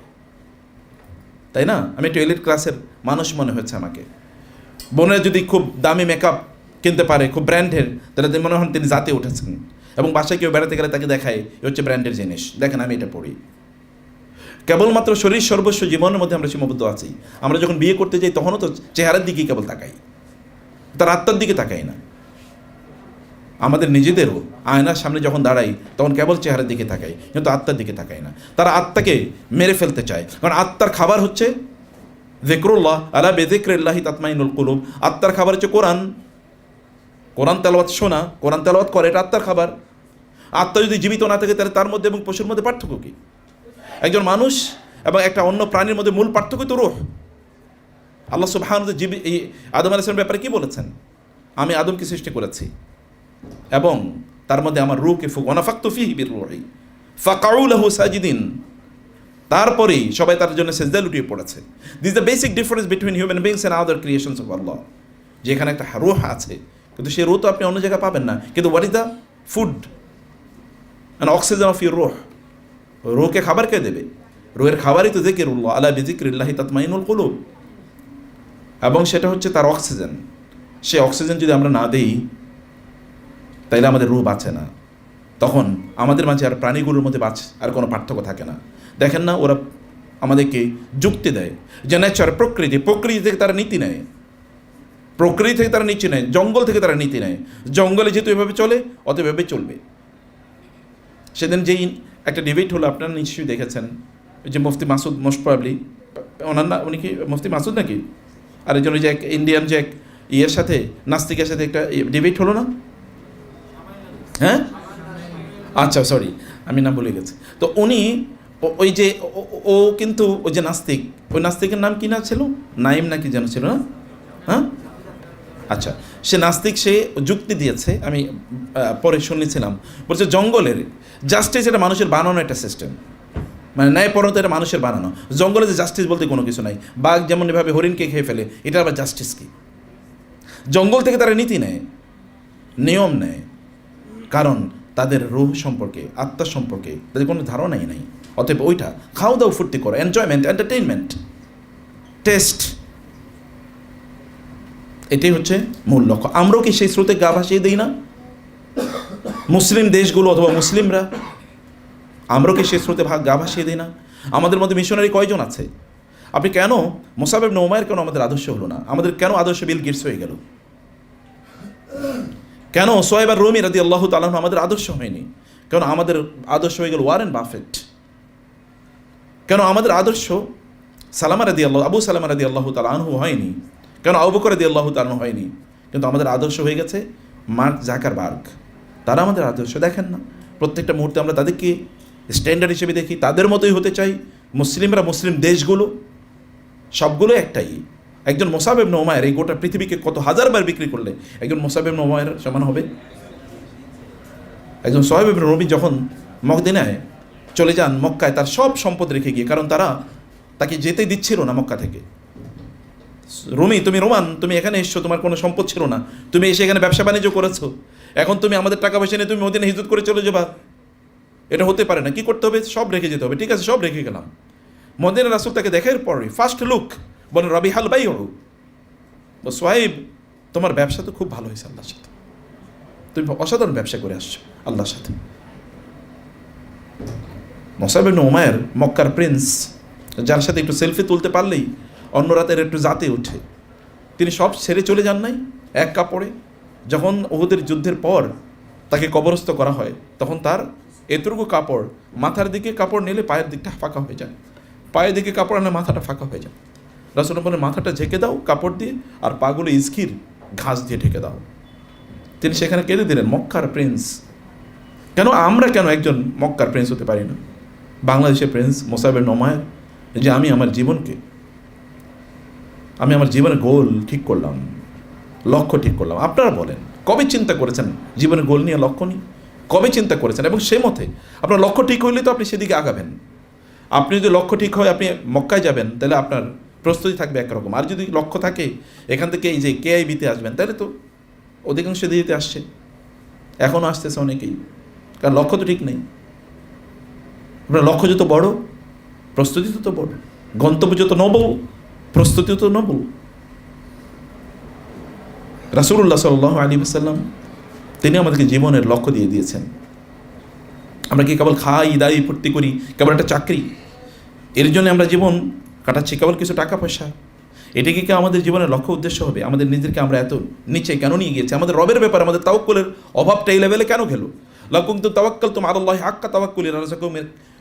তাই না? আমি একটু এলিট ক্লাসের মানুষ মনে হচ্ছে আমাকে। বোনের যদি খুব দামি মেকআপ কিনতে পারে, খুব ব্র্যান্ডের, তাহলে মনে হয় তিনি জাতে উঠেছেন। এবং বাসায় কেউ বেড়াতে গেলে তাকে দেখায় এ হচ্ছে ব্র্যান্ডের জিনিস, দেখেন আমি এটা পড়ি। কেবলমাত্র শরীর সর্বস্ব জীবনের মধ্যে আমরা সীমাবদ্ধ আছি। আমরা যখন বিয়ে করতে যাই তখনও তো চেহারার দিকেই কেবল তাকাই, তার আত্মার দিকে তাকাই না। আমাদের নিজেদেরও আয়নার সামনে যখন দাঁড়াই তখন কেবল চেহারার দিকে তাকাই, কিন্তু আত্মার দিকে তাকাই না। তারা আত্মাকে মেরে ফেলতে চায়, কারণ আত্মার খাবার হচ্ছে যিকরুল্লাহ, আলা বিযিকরিল্লাহি তাতমাইনুল কুলুব। আত্মার খাবার হচ্ছে কোরআন তেলাওয়াত শোনা, কোরআন তেলাওয়াত করে, এটা আত্মার খাবার। আত্মা যদি জীবিত না থাকে তাহলে তার মধ্যে এবং পশুর মধ্যে পার্থক্য কী? একজন মানুষ এবং একটা অন্য প্রাণীর মধ্যে মূল পার্থক্য তো রূহ। আল্লাহ সুবহানাহু ওয়া তাআলা এই আদম আলাইহিস সালামের ব্যাপারে কি বলেছেন? আমি আদমকে সৃষ্টি করেছি এবং তার মধ্যে আমার রূহকে ওয়ানাফাখতু ফীহি বির রূহি ফাকাউ লাহু সাজিদিন। তারপরেই সবাই তার জন্য সিজদায় লুটিয়ে পড়েছে। This the basic difference between human beings and other creations of Allah. যেখানে একটা রূহ আছে, কিন্তু সেই রূহ তো আপনি অন্য জায়গায় পাবেন না। কিন্তু what is the food and oxygen of your রূহ? রূহকে খাবার কে দেবে? রূহের খাবারই তো যিকরুল্লাহ, আলা বিযিকরিল্লাহি তাতমাইনুল কুলুব। এবং সেটা হচ্ছে তার অক্সিজেন। সে অক্সিজেন যদি আমরা না দিই তাইলে আমাদের রূহ বাঁচে না। তখন আমাদের মাঝে আর প্রাণীগুলোর মধ্যে আর কোনো পার্থক্য থাকে না। দেখেন না, ওরা আমাদেরকে যুক্তি দেয় যে নেচার, প্রকৃতি থেকে তারা নীতি নেয়, প্রকৃতি থেকে তারা নীতি নেয়, জঙ্গল থেকে তারা নীতি নেয়। জঙ্গলে যেহেতু এভাবে চলে, অতএব এভাবে চলবে। সেদিন যেই একটা ডিবেট হলো, আপনারা নিশ্চয়ই দেখেছেন, যে মুফতি মাসুদ, মোস্ট প্রবাবলি ওনার না, উনি কি মুফতি মাসুদ নাকি? আর একজন ওই যে এক ইন্ডিয়ান যে এক ইয়ের সাথে, নাস্তিকের সাথে একটা ডিবেট হলো না? হ্যাঁ, আচ্ছা সরি, আমি নাম ভুলে গেছি। তো উনি ওই যে ও কিন্তু ওই যে নাস্তিক, ওই নাস্তিকের নাম কি না ছিল, নাইম নাকি যেন ছিল না? হ্যাঁ, আচ্ছা, সে নাস্তিক, সে যুক্তি দিয়েছে, আমি পরে শুনেছিলাম। বলছে জঙ্গলের জাস্টিস এটা মানুষের বানানো একটা সিস্টেম, মানে ন্যায়পরণতা এটা মানুষের বানানো। জঙ্গলে যে জাস্টিস বলতে কোনো কিছু নাই। বাঘ যেমন এভাবে হরিণকে খেয়ে ফেলে, এটা আবার জাস্টিস কি? জঙ্গল থেকে তারা নীতি নেয়, নিয়ম নেয়, কারণ তাদের রূহ সম্পর্কে, আত্মা সম্পর্কে তাদের কোনো ধারণাই নাই। অতএব ওইটা খাওয়া দাওয়া ফুর্তি করো, এনজয়মেন্ট, এন্টারটেইনমেন্ট, টেস্ট, এটাই হচ্ছে মূল লক্ষ্য। আমরাও কি সেই স্রোতে গা ভাসিয়ে দিই না? মুসলিম দেশগুলো অথবা মুসলিমরা, আমরাও কি সেই স্রোতে গা ভাসিয়ে দিই না? আমাদের মধ্যে মিশনারি কয়জন আছে? আপনি কেন মুসাব ইবনে উমাইর কেন আমাদের আদর্শ হলো না? আমাদের কেন আদর্শ বিল গেটস হয়ে গেল? কেন সোহাইব রুমি রাদিয়াল্লাহু তাআলা আমাদের আদর্শ হয়নি? কেন আমাদের আদর্শ হয়ে গেল ওয়ারেন বাফেট? কেন আমাদের আদর্শ আবু সালামা রাদিয়াল্লাহু তাআলা আনহু হয়নি, কেন আবু বকর রাদিয়াল্লাহু তাআলা আনহু হয়নি, কিন্তু আমাদের আদর্শ হয়ে গেছে মার্ক জাকারবার্গ। তারা আমাদের আদর্শ। দেখেন না, প্রত্যেকটা মুহূর্তে আমরা তাদেরকে স্ট্যান্ডার্ড হিসেবে দেখি, তাদের মতোই হতে চাই। মুসলিমরা, মুসলিম দেশগুলো সবগুলো একটাই। একজন মুসাব ইবনে উমাইর এই গোটা পৃথিবীকে কত হাজারবার বিক্রি করলে একজন মুসাব ইবনে উমাইর সমান হবে? একজন সোহাইব ইবনে রবি যখন মদিনায় চলে যান, মক্কায় তার সব সম্পদ রেখে গিয়ে, কারণ তারা তাকে যেতে দিচ্ছিল না মক্কা থেকে। রুমি, তুমি রোমান, তুমি এখানে এসছো, তোমার কোনো সম্পদ ছিল না, তুমি এসে এখানে ব্যবসা বাণিজ্য করেছো, এখন তুমি আমাদের টাকা পয়সা নিয়ে তুমি মদিনা হিজরত করে চলে যাবা, এটা হতে পারে না। কি করতে হবে? সব রেখে যেতে হবে। ঠিক আছে, সব রেখে গেলাম। মদিনা রাসূল তাকে দেখার পরে ফার্স্ট লুক বলে, রবি হাল বাই হরু, সোহাইব তোমার ব্যবসা তো খুব ভালো হয়েছে আল্লাহর সাথে, তুমি অসাধারণ ব্যবসা করে আসছো আল্লাহর সাথে। মুসাব ইবনে উমাইর মক্কার প্রিন্স, যার সাথে একটু সেলফি তুলতে পারলেই অন্য রাতের একটু জাতে ওঠে, তিনি সব ছেড়ে চলে যান নাই এক কাপড়ে। যখন উহুদের যুদ্ধের পর তাকে কবরস্থ করা হয়, তখন তার এতটুকু কাপড়, মাথার দিকে কাপড় নিলে পায়ের দিকটা ফাঁকা হয়ে যায়, পায়ের দিকে কাপড় আনলে মাথাটা ফাঁকা হয়ে যায়। রাসূল বলেন, মাথাটা ঢেকে দাও কাপড় দিয়ে, আর পাগুলো ইস্কির ঘাস দিয়ে ঢেকে দাও। তিনি সেখানে কেঁদে দিলেন, মক্কার প্রিন্স। কেন আমরা একজন মক্কার প্রিন্স হতে পারি না? বাংলাদেশের প্রিন্স মুসাব ইবনে উমাইর, যে আমি আমার জীবনের গোল ঠিক করলাম, লক্ষ্য ঠিক করলাম। আপনারা বলেন, কবে চিন্তা করেছেন জীবনের গোল নিয়ে, লক্ষ্য নিয়ে? কবে চিন্তা করেছেন? এবং সে মতে আপনার লক্ষ্য ঠিক হইলে তো আপনি সেদিকে আগাবেন। আপনি যদি লক্ষ্য ঠিক হয় আপনি মক্কায় যাবেন, তাহলে আপনার প্রস্তুতি থাকবে একরকম। আর যদি লক্ষ্য থাকে এখান থেকে এই যে কেআইবিতে আসবেন, তাহলে তো অধিকাংশ দিতে আসছে, এখনও আসতেছে অনেকেই, কারণ লক্ষ্য তো ঠিক নেই। আপনার লক্ষ্য যত বড়, প্রস্তুতি তত বড়, গন্তব্য যত নবল, প্রস্তুতি তো নবল। রাসূলুল্লাহ সাল্লাল্লাহু আলাইহি ওয়াসাল্লাম তিনি আমাদেরকে জীবনের লক্ষ্য দিয়ে দিয়েছেন। আমরা কি কেবল খাই দাই ফুর্তি করি, কেবল একটা চাকরি, এর জন্য আমরা জীবন কাটাচ্ছি, কেবল কিছু টাকা পয়সা, এটা কি আমাদের জীবনের লক্ষ্য উদ্দেশ্য হবে? আমাদের নিজেদেরকে আমরা এত নিচে কেন নিয়ে গিয়েছি? আমাদের রবের ব্যাপারে আমাদের তাওয়াক্কুলের অভাবটা এই লেভেলে কেন গেল? লাউ কুনতুম তাওয়াক্কালতুম আলাল্লাহি হাক্কা তাওয়াক্কুলি লারাযাকাকুম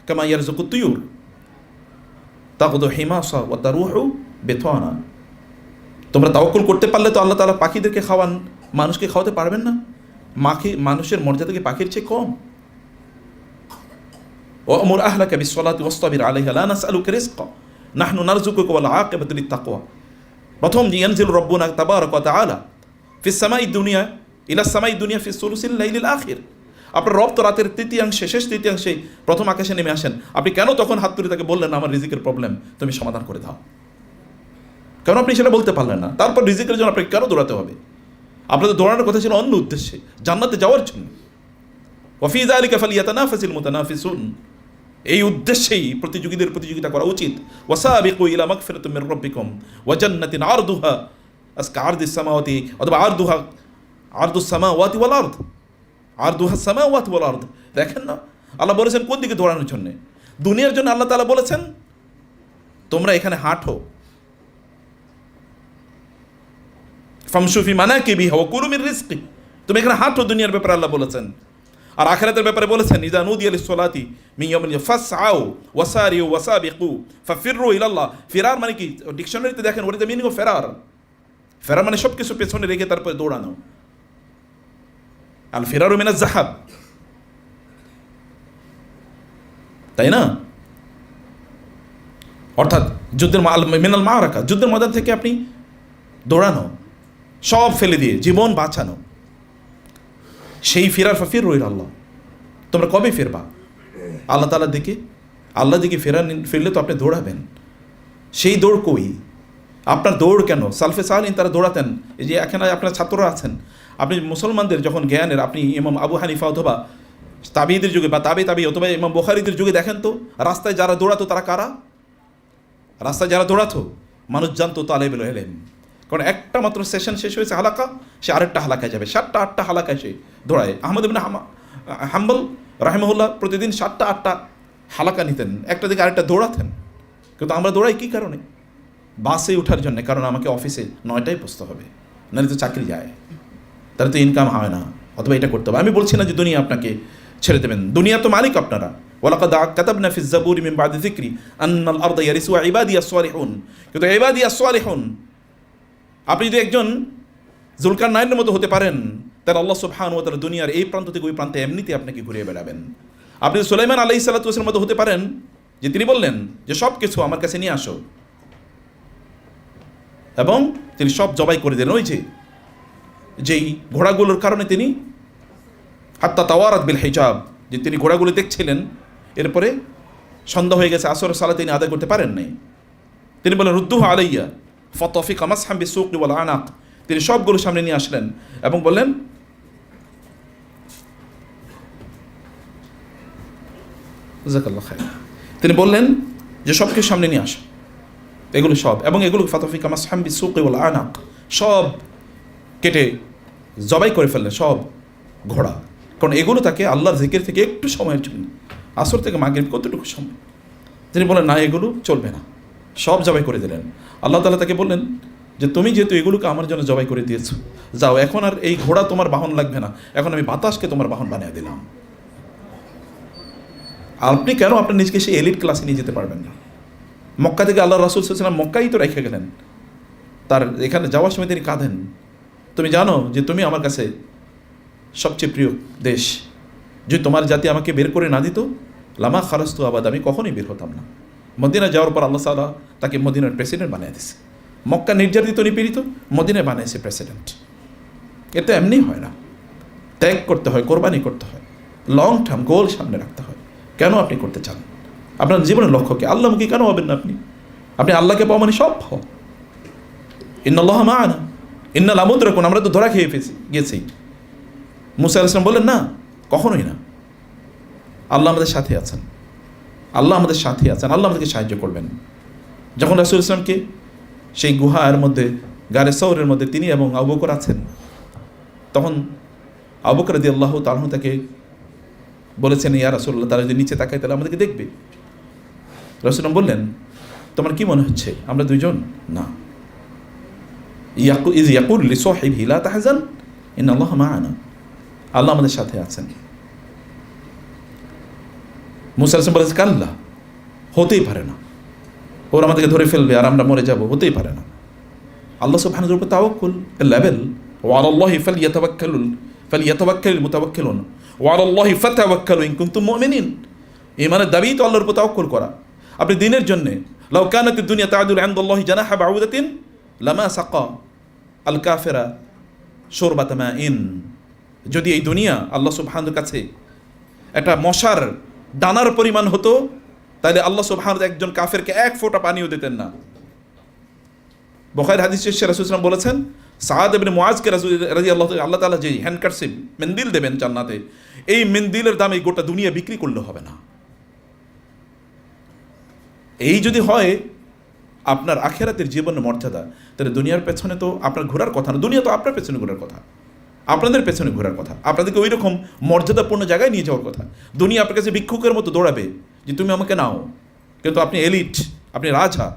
কামা ইয়ারযুকুত তুয়ুর তাগদু হিমাসা ওয়া তারুহু বিতানা। তোমরা তাওয়াক্কুল করতে পারলে তো আল্লাহ তাআলা পাখিদেরকে খাওয়ান, মানুষকে খাওয়াতে পারবেন না? মানুষের মর্যাদা কি পাখির চেয়ে কম? ওয়া'মুর আহলাকা বিস-সালাতি ওয়াসতাবির আলাইহা লা নাসআলুকা রিজকা নাহনু নারযুকুকা ওয়াল আকিবাতু লিত-তাকওয়া। প্রথম ইয়ানজিলু রাব্বুনা তাবারাকা ওয়া তাআলা ফিস সামাই দুনিয়া ইলা সামাই দুনিয়া ফিস সুলুসিল লাইলিল আখির। আপনার রব তো রাতের তৃতীয়াংশে, শেষ তৃতীয়াংশে প্রথম আকাশে নেমে আসেন। আপনি কেন তখন হাত তুলে তাকে বললেন, আমার রিজিকের প্রবলেম তুমি সমাধান করে দাও? কেন আপনি সেটা বলতে পারলেন না? তারপর রিজিকের জন্য আপনাকে কেন দৌড়াতে হবে? আপনাদের দৌড়ানোর কথা ছিল অন্য উদ্দেশ্যে, জান্নাতে যাওয়ার জন্য। ওয়াফি যালিকা ফালিয়াতানাফাসিল মুতানাফিসুন, এই উদ্দেশ্যেই প্রতিযোগীদের প্রতিযোগিতা করা উচিত। ওয়াসাবিকু ইলা মাগফিরাতিম মির রাব্বিকুম ওয়া জান্নাতিন আরদুহা আসকা আরদিস সামাওয়াতি অথবা আরদুস সামাওয়াতি ওয়াল আরদ, আরদুহাস সামাওয়াতি ওয়াল আরদ। দেখেন না, আল্লাহ বলেছেন কোন দিকে দৌড়ানোর জন্য? দুনিয়ার জন্য আল্লাহ তাআলা বলেছেন তোমরা এখানে হাঁটো, ফামশু ফি মানাকিবিহা ওয়া কুলু মির রিজকি, তুমি এখানে হাঁটো, দুনিয়ার ব্যাপারে আল্লাহ বলেছেন। আর আখিরাতের ব্যাপারে বলেছেন, ইযা নুদিয়া লিস-সালাতি মিন ইয়াউমিল ফাসআউ ওয়াসারিউ ওয়াসাবিকু ফাফিরু ইলাল্লাহ। ফিরার মানে কি? ডিকশনারিতে দেখেন, ওর মিনিং অফ ফেরার, ফেরার মানে সব কিছু পেছনে রেখে তারপরে দৌড়ানো। আল ফিরারু মিনাজ যাহাব, তাই না? অর্থাৎ যুদ্ধের মিনাল মাআরাকা, যুদ্ধের ময়দান থেকে আপনি দৌড়ানো, সব ফেলে দিয়ে জীবন বাঁচানো, সেই ফিরার ফাফিরু ইলাল্লাহ। তোমরা কবে ফিরবা? আল্লাহ তাআলার দিকে। আল্লাহর দিকে ফিরলে তো আপনি দৌড়াবেন। সেই দৌড় কই? আপনার দৌড় কেন? সালফে সালিহিন তারা দৌড়াতেন। এই যে এখানে আপনার ছাত্ররা আছেন, আপনি মুসলমানদের যখন জ্ঞানের, আপনি ইমাম আবু হানিফা অথবা তাবিঈদের যুগে বা তাবি অথবা ইমাম বুখারীদের যুগে দেখেন তো, রাস্তায় যারা দৌড়াতো তারা কারা? রাস্তায় যারা দৌড়াতো মানুষ জানতো তালেবুল ইলম। কারণ একটা মাত্র সেশন শেষ হয়েছে হালাকা, সে আরেকটা হালাকায় যাবে, 7টা 8টা হালাকায় সে দৌড়ায়। আহমদ ইবনে হাম্বল রাহিমাহুল্লাহ প্রতিদিন 7টা 8টা হালাকা নিতেন, একটা দিকে আরেকটা দৌড়াতেন। কিন্তু আমরা দৌড়াই কী কারণে? বাসে ওঠার জন্য, কারণ আমাকে অফিসে 9টায় বসতে হবে, নাহলে তো চাকরি যায়, তাহলে তো ইনকাম হয় না, অথবা এটা করতে হবে। আমি বলছি না যে দুনিয়া আপনাকে ছেড়ে দেবেন, দুনিয়া তো মালিক আপনারা, ওয়ালাকাদ কাতাবনা ফিজ জাবুরি মিন বাদি যিকরি আন্নাল আরদা ইয়ারিসুহা ইবাদিয়াস সালিহুন। কিন্তু ইবাদিয়াস সালিহুন, আপনি যদি একজন যুলকারনাইনের মতো হতে পারেন, তাহলে আল্লাহ সুবহানাহু ওয়া তাআলা দুনিয়ার এই প্রান্ত থেকে ওই প্রান্তে এমনিতে আপনাকে ঘুরিয়ে বেড়াবেন। আপনি সুলাইমান আলাইহিস সালাতু ওয়াস সালামের মতো হতে পারেন, যে তিনি বললেন যে সব কিছু আমার কাছে নিয়ে আসো, এবং তিনি সব জবাই করে দিলেন। ওই যেই ঘোড়াগুলোর কারণে তিনি হাত্তা তাওয়ারাত বিল হিজাব, যে তিনি ঘোড়াগুলো দেখছিলেন, এরপরে সন্ধ্যা হয়ে গেছে, আসরের সালাত তিনি আদায় করতে পারেন নাই। তিনি বলেন রুদ্দুহু আলাইয়া ফাতাফিকা মাসহাম বিসুকি ওয়াল আনাক। তিনি সবগুলো সামনে নিয়ে আসলেন এবং বললেন জাযাকাল্লাহু খাইর, তিনি বললেন যে সব কিছু সামনে নিয়ে আসো, এগুলো সব, এবং এগুলো ফাতাফিকা মাসহাম বিসুকি ওয়াল আনাক, সব কেটে জবাই করে ফেললেন সব ঘোড়া। কারণ এগুলো তাকে আল্লাহর জিকির থেকে একটু সময়ের জন্য, আসর থেকে মাগরিব কতটুকু সময়, তিনি বলেন না এগুলো চলবে না, সব জবাই করে দিলেন। আল্লাহ তাআলা তাকে বললেন যে তুমি যেহেতু এগুলোকে আমার জন্য জবাই করে দিয়েছো, যাও, এখন আর এই ঘোড়া তোমার বাহন লাগবে না, এখন আমি বাতাসকে তোমার বাহন বানিয়ে দিলাম। আপনি কেন আপনার নিজকে সেই এলিট ক্লাসে নিয়ে যেতে পারবেন না? মক্কা থেকে আল্লাহ রাসূল সাল্লাল্লাহু আলাইহি ওয়াসাল্লাম মক্কাই তো রেখে গেলেন, তার এখানে যাওয়ার সময় তিনি কাঁদেন, তুমি জানো যে তুমি আমার কাছে সবচেয়ে প্রিয় দেশ, যদি তোমার জাতি আমাকে বের করে না দিত লামা খারাস্তু আবাদ, আমি কখনোই বের হতাম না। মদিনা যাওয়ার পর আল্লাহ তাআলা তাকে মদিনার প্রেসিডেন্ট বানিয়ে দিয়েছে। মক্কা নির্যাতিত নিপীড়িত, মদিনায় বানিয়েছে প্রেসিডেন্ট। এটা এমনি হয় না, ত্যাগ করতে হয়, কোরবানি করতে হয়, লং টার্ম গোল সামনে রাখতে হয়। কেন আপনি করতে চান? আপনার জীবনের লক্ষ্যকে আল্লাহমুখী কেন হবেন না আপনি? আপনি আল্লাহকে পাওয়া মানে সব হওয়া। ইন্নাল্লাহা মা'ানা ইন্না লামুদরাকুন, আমরা তো ধরা খেয়ে গেছি। মুসা আলাইহিস সালাম বললেন না, কখনোই না, আল্লাহ আমাদের সাথে আছেন, আল্লাহ আমাদের সাথে আছেন, আল্লাহ আমাদেরকে সাহায্য করবেন। যখন রাসূল ইসলামকে সেই গুহার মধ্যে, গারে সওরের মধ্যে তিনি এবং আবু বকর আছেন, তখন আবু বকর রাদিয়াল্লাহু তাআলা তাকে বলেছেন, ইয়া রাসূলুল্লাহ, তারা যদি নিচে তাকায় তাহলে আমাদেরকে দেখবে। রাসূল বললেন, তোমার কি মনে হচ্ছে আমরা দুইজন? না। ইজ ইয়াকুল লিসাহিবিহি লা তাহজান ইন্নাল্লাহা মা'ানা, আল্লাহ আমাদের সাথে আছেন। মুসা আলাইহিস সালাম বলেছেন, কাল্লা, হতেই পারে না, ওরা আমাদেরকে ধরে ফেলবে আর আমরা মরে যাব, হতেই পারে না। আল্লাহ সুবহানাহু ওয়া তাআলার উপর তাওয়াক্কুল লেভেল, ওয়া আলাল্লাহি ফালইয়াতাওয়াক্কালিল মুতাওয়াক্কিলুন ওয়া আলাল্লাহি ফাতাওয়াক্কালু ইন কুনতুম মুমিনিন। ঈমানের দাবি তো আল্লাহর উপর তাওয়াক্কুল করা। আপনি দিনের জন্য লাউ কানাতিদ দুনিয়া তা'দুলু ইনদাল্লাহি জানাহা বাউদাতিন লামা সাকা আল কাফিরা শুরবাতা মাইন। যদি এই দুনিয়া আল্লাহ সুবহানাহুর কাছে একটা মশার দানার পরিমাণ হতো, তাহলে আল্লাহ সুবহানাহু একজন কাফেরকে এক ফোঁটা পানিও দিতেন না। বুখারীর হাদিসে রাসূল সাল্লাল্লাহু আলাইহি ওয়াসাল্লাম বলেছেন, সাআদ ইবনে মুআজকে রাদিয়াল্লাহু তাআলা আল্লাহ তাআলা যে হ্যান্ডকারশিপ মেন্দিল দেবেন জান্নাতে, এই মেন্দিলের দাম এই গোটা দুনিয়া বিক্রি করলে হবে না। এই যদি হয় আপনার আখিরাতের জীবনের মর্যাদা, তাহলে দুনিয়ার পেছনে তো আপনার ঘোরার কথা না, দুনিয়া তো আপনার পেছনে ঘোরার কথা, আপনাদের পেছনে ঘোরার কথা, আপনাদেরকে ওই রকম মর্যাদাপূর্ণ জায়গায় নিয়ে যাওয়ার কথা। দুনিয়া আপনার কাছে ভিক্ষুকের মতো দৌড়াবে যে তুমি আমাকে নাও, কিন্তু আপনি এলিট, আপনি রাজা,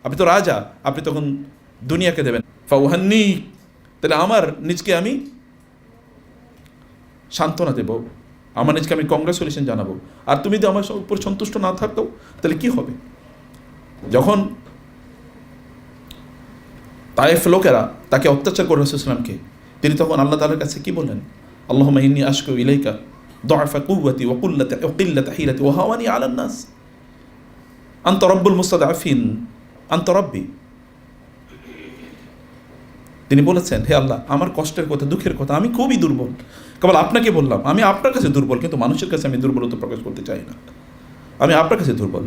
আপনি তো রাজা, আপনি তখন দুনিয়াকে দেবেন। ফাউহান্নি, তাহলে আমার নিজকে আমি সান্ত্বনা দেব, আমার নিজকে আমি কংগ্রাচুলেশন জানাবো। আর তুমি যদি আমার উপর সন্তুষ্ট না থাকতো তাহলে কি হবে? যখন তায়েফ লোকেরা তাকে অত্যাচার করে রাসূল সাল্লাল্লাহু আলাইহি ওয়াসাল্লামকে, তিনি তখন আল্লাহ তাআলার কাছে কি বলেন? আল্লাহুম্মা ইন্নী আশকু ইলাইকা দুআফা কুওয়াতি ওয়া কিল্লাতা হিলাতি ওয়া হাওয়ানি আলান নাস আনতা রাব্বুল মুস্তাদআফিন আনতা রাব্বি। তিনি বলেছেন, হে আল্লাহ, আমার কষ্টের কথা, দুঃখের কথা, আমি খুবই দুর্বল, কেবল আপনাকে বললাম, আমি আপনার কাছে দুর্বল, কিন্তু মানুষের কাছে আমি দুর্বলতা প্রকাশ করতে চাই না, আমি আপনার কাছে দুর্বল।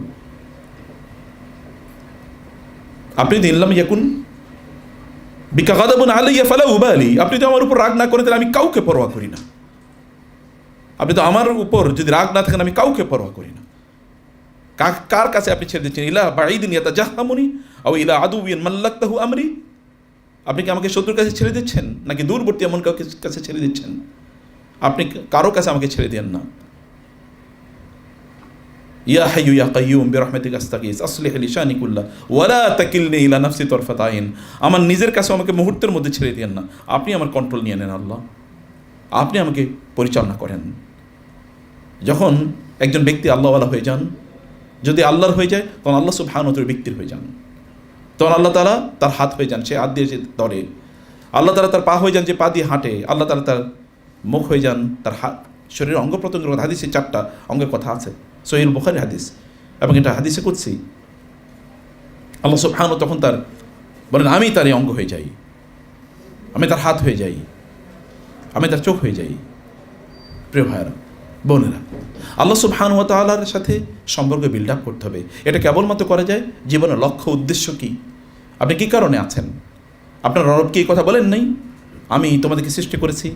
আপনি দিলাম ইয়াকুন বিকা গাদাবুন আলাইয়া ফালা উবালি, আপনি তো আমার উপর রাগ না করেন তাহলে আমি কাউকে পরোয়া করি না। আপনি তো আমার উপর যদি রাগ না থাকেন আমি কাউকে পরোয়া করি না। কার কাছে আপনি ছেড়ে দিচ্ছেন? ইলা বাঈদিন ইয়াতাজাহামুনি আও ইলা আদুওয়িন মাল্লাকতাহু আমরি, আপনি কি আমাকে শত্রুর কাছে ছেড়ে দিচ্ছেন নাকি দূরবর্তী এমন কাউকে কাছে ছেড়ে দিচ্ছেন? আপনি কারো কাছে আমাকে ছেড়ে দেন না। ইয়া হাইয়ু ইয়া কাইয়ুম বিরহমাতিকা আস্তাগীস আসলিহ লি শানি কুল্লাহ ওয়া লা তাকিলনি ইলা নাফসি তারফাত আইন, আমার নিজের কাছে আমাকে মুহূর্তের মধ্যে ছেড়ে দেন না, আপনি আমার কন্ট্রোল নিয়ে নেন আল্লাহ, আপনি আমাকে পরিচালনা করেন। যখন একজন ব্যক্তি আল্লাহওয়ালা হয়ে যান, যদি আল্লাহর হয়ে যায় তখন আল্লাহ সুবহানাহু ওয়া তাআলা ব্যক্তির হয়ে যান, তখন আল্লাহ তাআলা তার হাত হয়ে যান, সে হাত দিয়ে যে ধরে, আল্লাহ তাআলা তার পা হয়ে যান, যে পা দিয়ে হাঁটে, আল্লাহ তাআলা তার মুখ হয়ে যান, তার হাত, শরীরের অঙ্গ প্রত্যঙ্গের কথা, হাদিসে 4টা অঙ্গের কথা আছে, সহিহ বুখারী হাদিস, এবং এটা হাদিসে কুদসি। আল্লাহ সুবহানাহু তখন তার বলেন আমি তার এই অঙ্গ হয়ে যাই, আমি তার হাত হয়ে যাই, আমি তার চোখ হয়ে যাই। প্রিয় ভাইয়েরা বোনেরা, আল্লাহ সুবহানাহু ওয়া তাআলার সাথে সম্পর্ক বিল্ড আপ করতে হবে। এটা কেবলমাত্র করা যায় জীবনের লক্ষ্য উদ্দেশ্য কি, আপনি কী কারণে আছেন। আপনার রব কি এই কথা বলেন নাই, আমি তোমাদেরকে সৃষ্টি করেছি,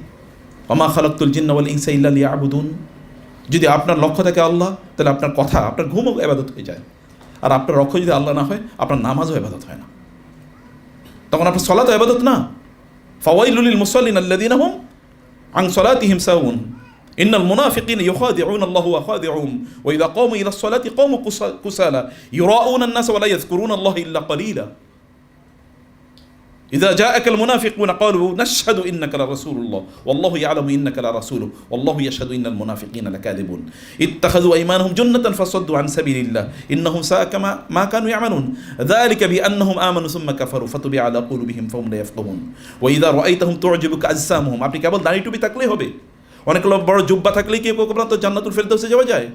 ওমা খালাকতুল জিন্না ওয়াল ইনসা ইল্লা লিয়াবুদুন। যদি আপনার লক্ষ্য থাকে আল্লাহ, তাহলে আপনার কথা, আপনার ঘুমও ইবাদত হয়ে যায়। আর আপনার লক্ষ্য যদি আল্লাহ না হয়, আপনার নামাজও ইবাদত হয় না, তখন আপনার সালাতও ইবাদত না। ফাওয়াইলুল লিল মুসাল্লিন আল্লাযীনা হুম আন সালাতিহিম সাহুন ইন্নাল মুনাফিকিনা ইউখাদিউনা আল্লাহ ওয়া খাদিউহুম ওয়া ইযা ক্বামু ইলাস সালাতি ক্বামু কুসালা ইউরাউনা আন-নাস ওয়া লা ইয়াযকুরুনা আল্লাহ ইল্লা ক্বালিলা ইযা জাআকাল মুনাফিকুনা ক্বালু নাশহাদু ইন্নাকা লারাসূলুল্লাহ ওয়াল্লাহু ইয়ালামু ইন্নাকা লারাসূলুহু ওয়াল্লাহু ইয়াশহাদু ইন্নাল মুনাফিকিনা লাকাযিবুন ইত্তাখাযু আইমানাহুম জান্নাতান ফাসাদ্দু আন সাবিলিল্লাহ ইন্নাহুম সাআ মা কানু ইয়ামালুন যালিকা বিআন্নাহুম আমানু সুম্মা কাফারু ফাতুবিআ আলা কুলুবিহিম ফাহুম লা ইয়াফকাহুন ওয়া ইযা রাআইতাহুম তু'জিবুকা আজসামুহুম। আপনি কেবল দাড়ি টুপি থাকলেই হবে, অনেক লোক বড় জুব্বা থাকলেই কি তো জান্নাতুল ফেরদাউসে যাওয়া যায়।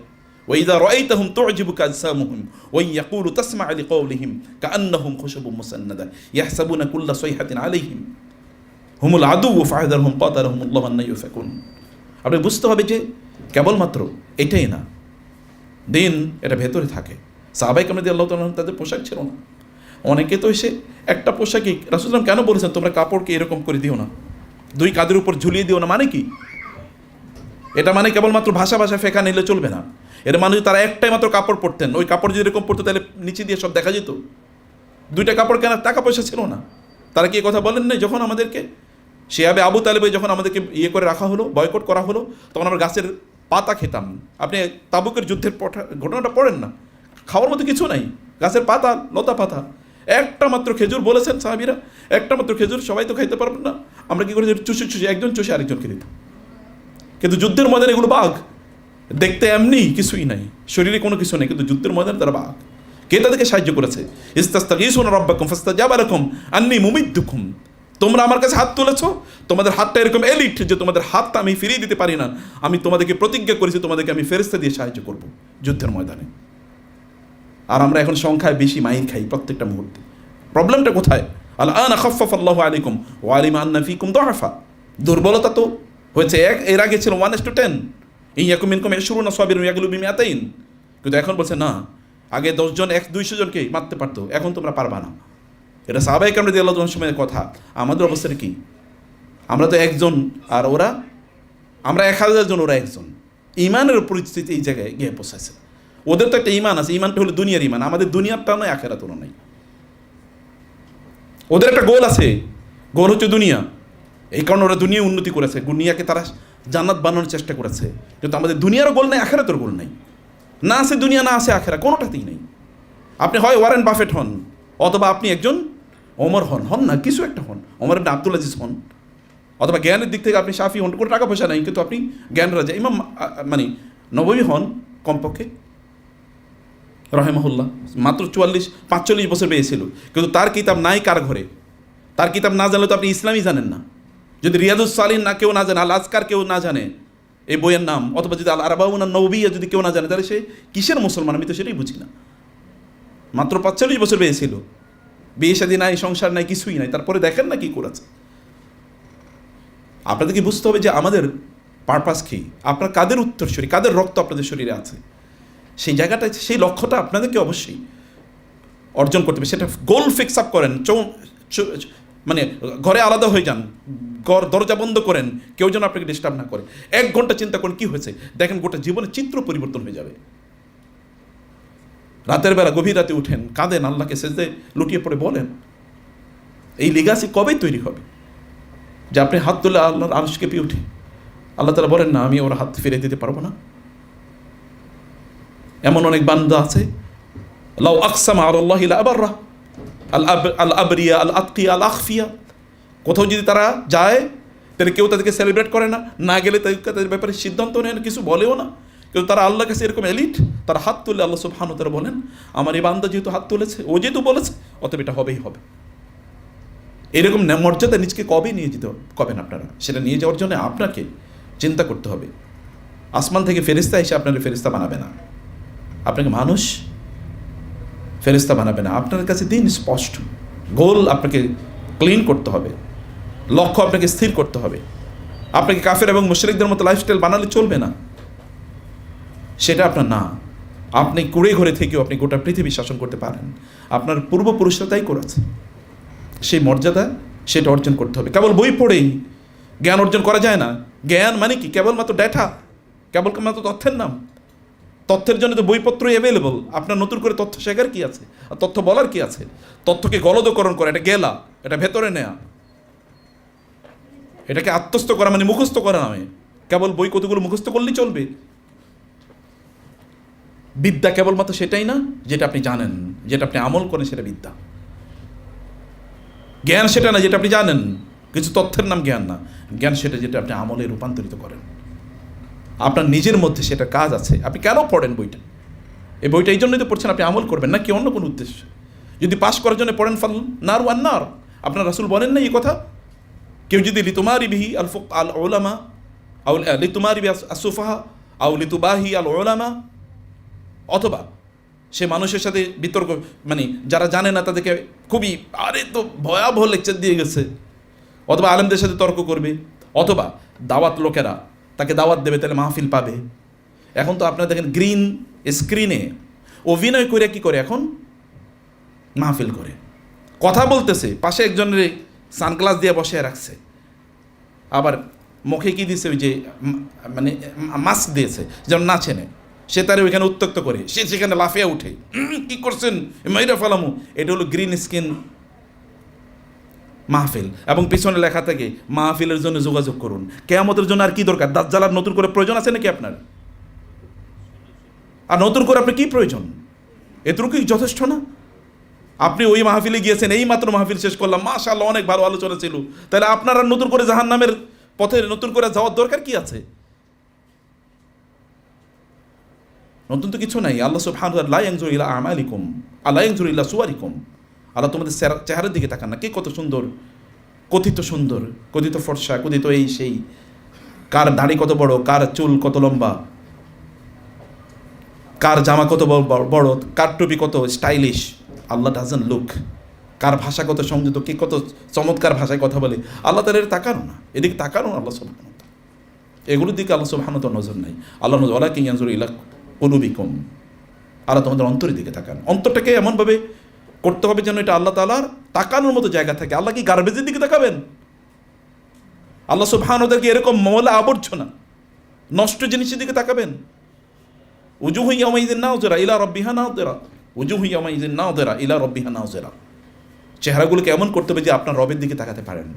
ওয়া ইযা রাআইতাহুম তু'জিবুকা আজসামুহুম ওয়া ইয়াকুলু তাসমা'ু লিকাওলিহিম কাআন্নাহুম খুশুবুম মুসান্নাদা ইয়াহসাবুনা কুল্লা সাইহাতিন আলাইহিম হুমুল আদুউ ফাহযারহুম কাতালাহুমুল্লাহু আন ইউফাকুন। আপনি বুঝতে হবে যে কেবলমাত্র এটাই না, দিন এটা ভেতরে থাকে। সাহাবায়ে কেরাম রাদিয়াল্লাহু তাআলা তাদের পোশাক ছিল না, অনেকে তো এসে একটা পোশাকই রাসূলুল্লাহ কেন বলেছেন তোমরা কাপড়কে এরকম করে দিও না, দুই কাঁধের উপর ঝুলিয়ে দিও না, মানে কি? এটা মানে কেবলমাত্র ভাষা ফেঁকা নিলে চলবে না। এর মানে তারা একটাই মাত্র কাপড় পরতেন, ওই কাপড় যদি এরকম পরতো তাহলে নিচে দিয়ে সব দেখা যেত। দুইটা কাপড় কেনার টাকা পয়সা ছিল না। তারা কি কথা বলেন নাই যখন আমাদেরকে শিহাবে আবু তালেবে যখন আমাদেরকে করে রাখা হলো, বয়কট করা হলো, তখন আমরা গাছের পাতা খেতাম। আপনি তাবুকের যুদ্ধের ঘটনাটা পড়েন না, খাওয়ার মতো কিছু নাই, গাছের পাতা, লতা পাতা, একটা মাত্র খেজুর বলেছেন সাহাবীরা, একটা মাত্র খেজুর, সবাই তো খাইতে পারবেন না। আমরা কি করি, চুষে একজন চুষে আরেকজনকে দিতাম। কিন্তু যুদ্ধের ময়দানে এগুলো বাঘ, দেখতে এমনি কিছুই নাই, শরীরে কোনো কিছু নেই, কিন্তু যুদ্ধের ময়দানে তারা বাঘ। কে তাদেরকে সাহায্য করেছে? ইস্তাস্তাগীসুনা রাব্বাকুম ফাস্তাজাবা লাকুম আন্নী মুমিদ্দুকুম। তোমরা আমার কাছে হাত তুলেছো, তোমাদের হাতটা এরকম এলিট যে তোমাদের হাতটা আমি ফিরিয়ে দিতে পারি না, আমি তোমাদেরকে প্রতিজ্ঞা করেছি তোমাদেরকে আমি ফেরেশতা দিয়ে সাহায্য করব যুদ্ধের ময়দানে। আর আমরা এখন সংখ্যায় বেশি মাইর খাই প্রত্যেকটা মুহূর্তে। প্রবলেমটা কোথায়? আল-আনা খাফফাফাল্লাহু আলাইকুম ওয়া আলিমা আন্না ফীকুম দুআফা। দুর্বলতা তো হয়েছে এর আগে ছিল 1:10, ইয়াকুম মিনকুম 20 সাবিরুন ইয়াগলিবু মিআতাইন, কিন্তু এখন বলছে না, আগে 10 জন 200 জনকে মারতে পারতো, এখন তোমরা পারবা না। এটা সাহাবায়ে কেরাম রাদিয়াল্লাহু তাআলার সময়ের কথা। আমাদের অবস্থাটা কি? আমরা তো একজন আর ওরা, আমরা 1000 জন, ওরা একজন। ইমানের পরিস্থিতি এই জায়গায় গিয়ে পৌঁছাছে। ওদের তো একটা ইমান আছে, ইমানটা হলো দুনিয়ার ইমান, আমাদের দুনিয়ারটা নয়, আখিরাতেরও নাই। ওদের একটা গোল আছে, গোল হচ্ছে দুনিয়া, এই কারণে ওরা দুনিয়া উন্নতি করেছে, দুনিয়াকে তারা জান্নাত বানানোর চেষ্টা করেছে। কিন্তু আমাদের দুনিয়ারও গোল নেই, আখিরাতের গোল নেই, না আছে দুনিয়া না আছে আখিরা, কোনোটাতেই নেই। আপনি হয় ওয়ারেন বাফেট হন, অথবা আপনি একজন ওমর হন না, কিছু একটা হন, ওমর ইবনে আব্দুল আজিজ হন, অথবা জ্ঞানের দিক থেকে আপনি শাফি হন, কোনো টাকা পয়সা নেই কিন্তু আপনি জ্ঞান রাজা, ইমাম মানে নববী হন কমপক্ষে রাহিমাহুল্লাহ। মাত্র 45 বছর পেয়েছিল, কিন্তু তার কিতাব নাই কার ঘরে। তার কিতাব না জানলে তো আপনি ইসলামই জানেন না। যদি রিয়াদুস সালিহিন না কেউ না জানে, আল আজকার কেউ না জানে এই বইয়ের নাম, অথবা যদি আল আরবাউন নববিয়্যা যদি কেউ না জানে, তাহলে সে কিসের মুসলমান? আমি তো সেটাই বুঝি না। মাত্র 45 বছর পেয়েছিল, বিয়ে শাদী নাই, সংসার নাই, কিছুই নাই, তারপরে দেখেন না কি করেছে। আপনাদেরকে বুঝতে হবে যে আমাদের পারপাস কি, আপনার কাদের উত্তরসূরি, কাদের রক্ত আপনাদের শরীরে আছে, সেই জায়গাটা, সেই লক্ষ্যটা আপনাদেরকে অবশ্যই অর্জন করতে হবে। সেটা গোল ফিক্স আপ করেন, মানে ঘরে আলাদা হয়ে যান, দরজা বন্ধ করেন, কেউ যেন আপনাকে ডিস্টার্ব না করে। 1 ঘন্টা চিন্তা করেন কি হয়েছে, দেখেন গোটা জীবনের চিত্র পরিবর্তন হয়ে যাবে। রাতের বেলা গভীর রাতে উঠেন, কাঁদেন, আল্লাহকে সেজদায় লুটিয়ে পড়ে বলেন, এই লিগাসি কবে তৈরি হবে যে আপনি হাত তুলে আল্লাহর আরশ কেঁপে উঠে আল্লাহ তাআলা বলেন না আমি ওর হাত ফিরে দিতে পারবো না। এমন অনেক বান্দা আছে, লাউ আকসামা আলাল্লাহি লা আবাররা, আল আবরিয়া, আল আতকিয়া, আল আখফিয়া, কোথাও যদি তারা যায় তাহলে কেউ তাদেরকে সেলিব্রেট করে না, না গেলে তাদের ব্যাপারে সিদ্ধান্ত নেয় না, কিছু বলেও না, কিন্তু তারা আল্লাহর কাছে এরকম এলিট, তারা হাত তুলে আল্লাহ সুবহানাহু ওয়া তাআলা বলেন আমার এই বান্দা যেহেতু হাত তুলেছে, ও যেহেতু বলেছে, অতএব এটা হবেই হবে। এরকম মর্যাদা নিজকে কবে নিয়ে যেতে কবেন আপনারা? সেটা নিয়ে যাওয়ার জন্য আপনাকে চিন্তা করতে হবে। আসমান থেকে ফেরেশতা এসে আপনার ফেরেশতা বানাবে না, আপনাকে মানুষ ফেরেশতা বানাবে না। আপনার কাছে দিন স্পষ্ট, গোল আপনাকে ক্লিন করতে হবে, লক্ষ্য আপনাকে স্থির করতে হবে। আপনাকে কাফের এবং মুশরিকদের মতো লাইফস্টাইল বানালে চলবে না, সেটা আপনার না। আপনি কুড়ে ঘরে থেকেও আপনি গোটা পৃথিবী শাসন করতে পারেন, আপনার পূর্বপুরুষরা তাই করেছে। সেই মর্যাদা সেটা অর্জন করতে হবে। কেবল বই পড়েই জ্ঞান অর্জন করা যায় না। জ্ঞান মানে কি? কেবলমাত্র ডেটা, কেবলমাত্র তথ্যের নাম। তথ্যের জন্য তো বইপত্রই অ্যাভেলেবল। আপনার নতুন করে তথ্য শেখার কি আছে, আর তথ্য বলার কি আছে? তথ্যকে গলদকরণ করা, এটা গেলা, এটা ভেতরে নেয়া, এটাকে আত্মস্থ করা মানে মুখস্থ করা নয়। কেবল বই কতগুলো মুখস্থ করলেই চলবে? বিদ্যা কেবলমাত্র সেটাই না যেটা আপনি জানেন, যেটা আপনি আমল করেন সেটা বিদ্যা। জ্ঞান সেটা না যেটা আপনি জানেন, কিছু তথ্যের নাম জ্ঞান না। জ্ঞান সেটা যেটা আপনি আমলে রূপান্তরিত করেন, আপনার নিজের মধ্যে সেটা কাজ আছে। আপনি কেন পড়েন বইটা? এই বইটা এই জন্যই তো পড়ছেন, আপনি আমল করবেন না কি অন্য কোনো উদ্দেশ্য? যদি পাশ করার জন্য পড়েন ফাল নার ওয়ান নার, আপনার রাসূল বলেন না এই কথা? কেউ যদি লিতুমারি বিহি আল ফুক আল উলামা আউ লিতুমারি বি আসুফাহা আউ লিতুবাহি আল উলামা, অথবা সে মানুষের সাথে বিতর্ক, মানে যারা জানে না তাদেরকে খুবই আরে তো ভয়াবহ লেকচার দিয়ে গেছে, অথবা আলেমদের সাথে তর্ক করবে, অথবা দাওয়াত লোকেরা তাকে দাওয়াত দেবে, তাহলে মাহফিল পাবে। এখন তো আপনারা দেখেন গ্রিন স্ক্রিনে অভিনয় করে কি করে, এখন মাহফিল করে কথা বলতেছে, পাশে একজনের সানগ্লাস দিয়ে বসে রাখছে, আবার মুখে কি দিয়েছে, ওই যে মানে মাস্ক দিয়েছে যেন না চেনে, সে তার ওইখানে উত্ত্যক্ত করে, সে সেখানে লাফিয়ে উঠে, কি করছেন মাইরা ফালামু। এটা হলো গ্রিন স্ক্রিন মাহফিল, এবং পিছনে লেখা থাকে মাহফিলের জন্য যোগাযোগ করুন। কিয়ামতের জন্য আর কি দরকার? দাজ্জাল নতুন করে প্রয়োজন আছে নাকি আপনার? আর নতুন করে আপনার কি প্রয়োজন? এতটুকুই যথেষ্ট না? আপনি ওই মাহফিলে গিয়েছেন, এই মাত্র মাহফিল শেষ করলাম, মাশাআল্লাহ অনেক ভালো আলোচনা ছিল, তাহলে আপনার আর নতুন করে জাহান্নামের পথে নতুন করে যাওয়ার দরকার কি আছে? নতুন তো কিছু নাই। আল্লাহ সুবহানাহু ওয়া তাআলা লা ইয়ানজুরু ইলা আমালিকুম আলা ইয়ানজুরু ইলা সুওয়ারিকুম, আল্লাহ তোমাদের চেহারার দিকে তাকান না, কে কত সুন্দর, সুন্দর, কথিত ফর্সা, কথিত এই সেই, কার দাড়ি কত বড়, কার চুল কত লম্বা, কার জামা কত বড়, কার টুপি কত স্টাইলিশ। Allah doesn't look. কার ভাষা কত সংযত, কে কত চমৎকার ভাষায় কথা বলে, আল্লাহ তার তাকানো না, এদিকে তাকানো আল্লাহ সুবহানাহু ওয়া তাআলা, এগুলোর দিকে আল্লাহ সুবহানাহু ওয়া তাআলা নজর নাই। আল্লাহ নজর ওয়ালাকিন ইয়ানজুরু ইলা কুলুবিকুম, আল্লাহ তোমাদের অন্তরের দিকে তাকান। অন্তরটাকে এমনভাবে করতে হবে যেন এটা আল্লাহ তাআলার তাকানোর মতো জায়গা থাকে। আল্লাহ কি গার্বেজের দিকে তাকাবেন? আল্লাহ সুবহানাহু ওয়া তাআলা কি এরকম ময়লা আবর্জনা নষ্ট জিনিসের দিকে তাকাবেন? উজুহু ইয়াওমাইযিন নাযিরা ইলা রাব্বিহা নাযিরা, উজুহু ইয়াওমাইযিন নাযিরা ইলা রাব্বিহা নাযিরা। চেহারাগুলোকে এমন করতে হবে যে আপনার রবের দিকে তাকাতে পারেন।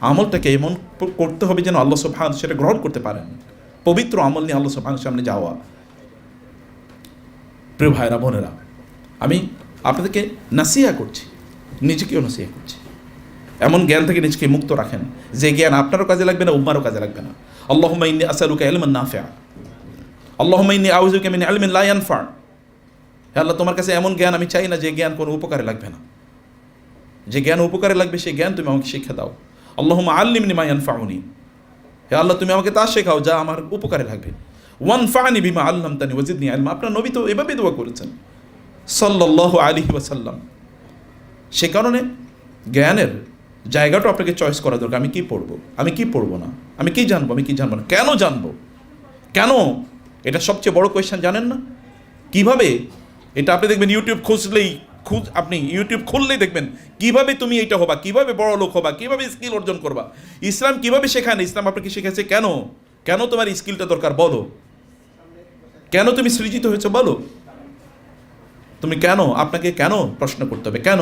আমলটাকে এমন করতে হবে যেন আল্লাহ সুবহানাহু সেটা গ্রহণ করতে পারেন। পবিত্র আমল নিয়ে আল্লাহ সুবহানাহু সামনে যাওয়া। প্রিয় ভাইরা বোনেরা, আমি আপনাদেরকে নাসিহা করছি, নিজেকেও নাসিহা করছি, এমন জ্ঞান থেকে নিজেকে মুক্ত রাখেন যে জ্ঞান আপনারও কাজে লাগবে না, উম্মারও কাজে লাগবে না। আল্লাহুম্মা ইন্নী আসআলুকা ইলমান নাফিআ, আল্লাহুম্মা ইন্নী আউযুবিকা মিন ইলমিন লা ইয়ানফা। হে আল্লাহ, তোমার কাছে এমন জ্ঞান আমি চাই না যে জ্ঞান কোনো উপকারে লাগবে না, যে জ্ঞান উপকারে লাগবে সেই জ্ঞান তুমি আমাকে শিক্ষা দাও। আল্লাহুম্মা আল্লিমনি মা ইয়ানফাউনি, হে আল্লাহ তুমি আমাকে তা শেখাও যা আমার উপকারে লাগবে। ওয়ানফানি বিমা আল্লামতানি ওয়াজিদনি ইলমা। আপনার নবী তো এভাবে দোয়া করেছেন সাল্লাল্লাহু আলাইহি ওয়াসাল্লাম। সে কারণে জ্ঞানের জায়গাটা আপনাকে চয়েস করা দরকার। আমি কি পড়বো, আমি কি পড়বো না, আমি কি জানবো, আমি কি জানবো না, কেন জানবো, কেন? এটা সবচেয়ে বড় কোয়েশ্চেন, জানেন না কিভাবে? এটা আপনি দেখবেন ইউটিউব আপনি ইউটিউব খুললেই দেখবেন কিভাবে তুমি এইটা হবা, কিভাবে বড় লোক হবা, কিভাবে স্কিল অর্জন করবা। ইসলাম কিভাবে শেখায় না? ইসলাম আপনাকে শিখেছে কেন, কেন তোমার স্কিলটা দরকার বলো, কেন তুমি সৃজিত হয়েছে বলো, তুমি কেন, আপনাকে কেন প্রশ্ন করতে হবে, কেন?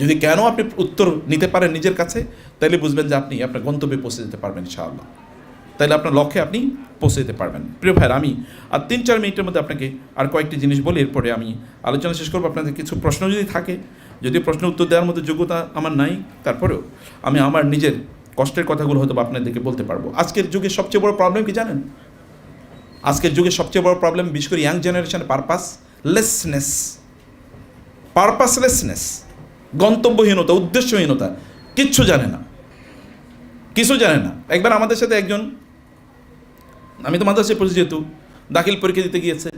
যদি কেন আপনি উত্তর নিতে পারেন নিজের কাছে, তাহলে বুঝবেন যে আপনি আপনার গন্তব্যে পৌঁছে যেতে পারবেন ইনশাআল্লাহ, তাহলে আপনার লক্ষ্যে আপনি পৌঁছে যেতে পারবেন। প্রিয় ভাইরা, আমি আর 3-4 মিনিটের মধ্যে আপনাকে আর কয়েকটি জিনিস বলি, এরপরে আমি আলোচনা শেষ করবো। আপনাদের কিছু প্রশ্ন যদি থাকে, যদি প্রশ্ন উত্তর দেওয়ার মতো যোগ্যতা আমার নাই, তারপরেও আমি আমার নিজের কষ্টের কথাগুলো হয়তো আপনাদেরকে বলতে পারবো। আজকের যুগে সবচেয়ে বড় প্রবলেম কি জানেন? আজকের যুগে সবচেয়ে বড় প্রবলেম, বিশেষ করে ইয়াং জেনারেশনের পারপাসলেসনেস, গন্তব্যহীনতা, উদ্দেশ্যহীনতা, কিছু জানে না। একবার আমাদের সাথে একজন, আমি তো মাদ্রাসায় পড়েছি যেহেতু, দাখিল পরীক্ষা দিতে গিয়েছে,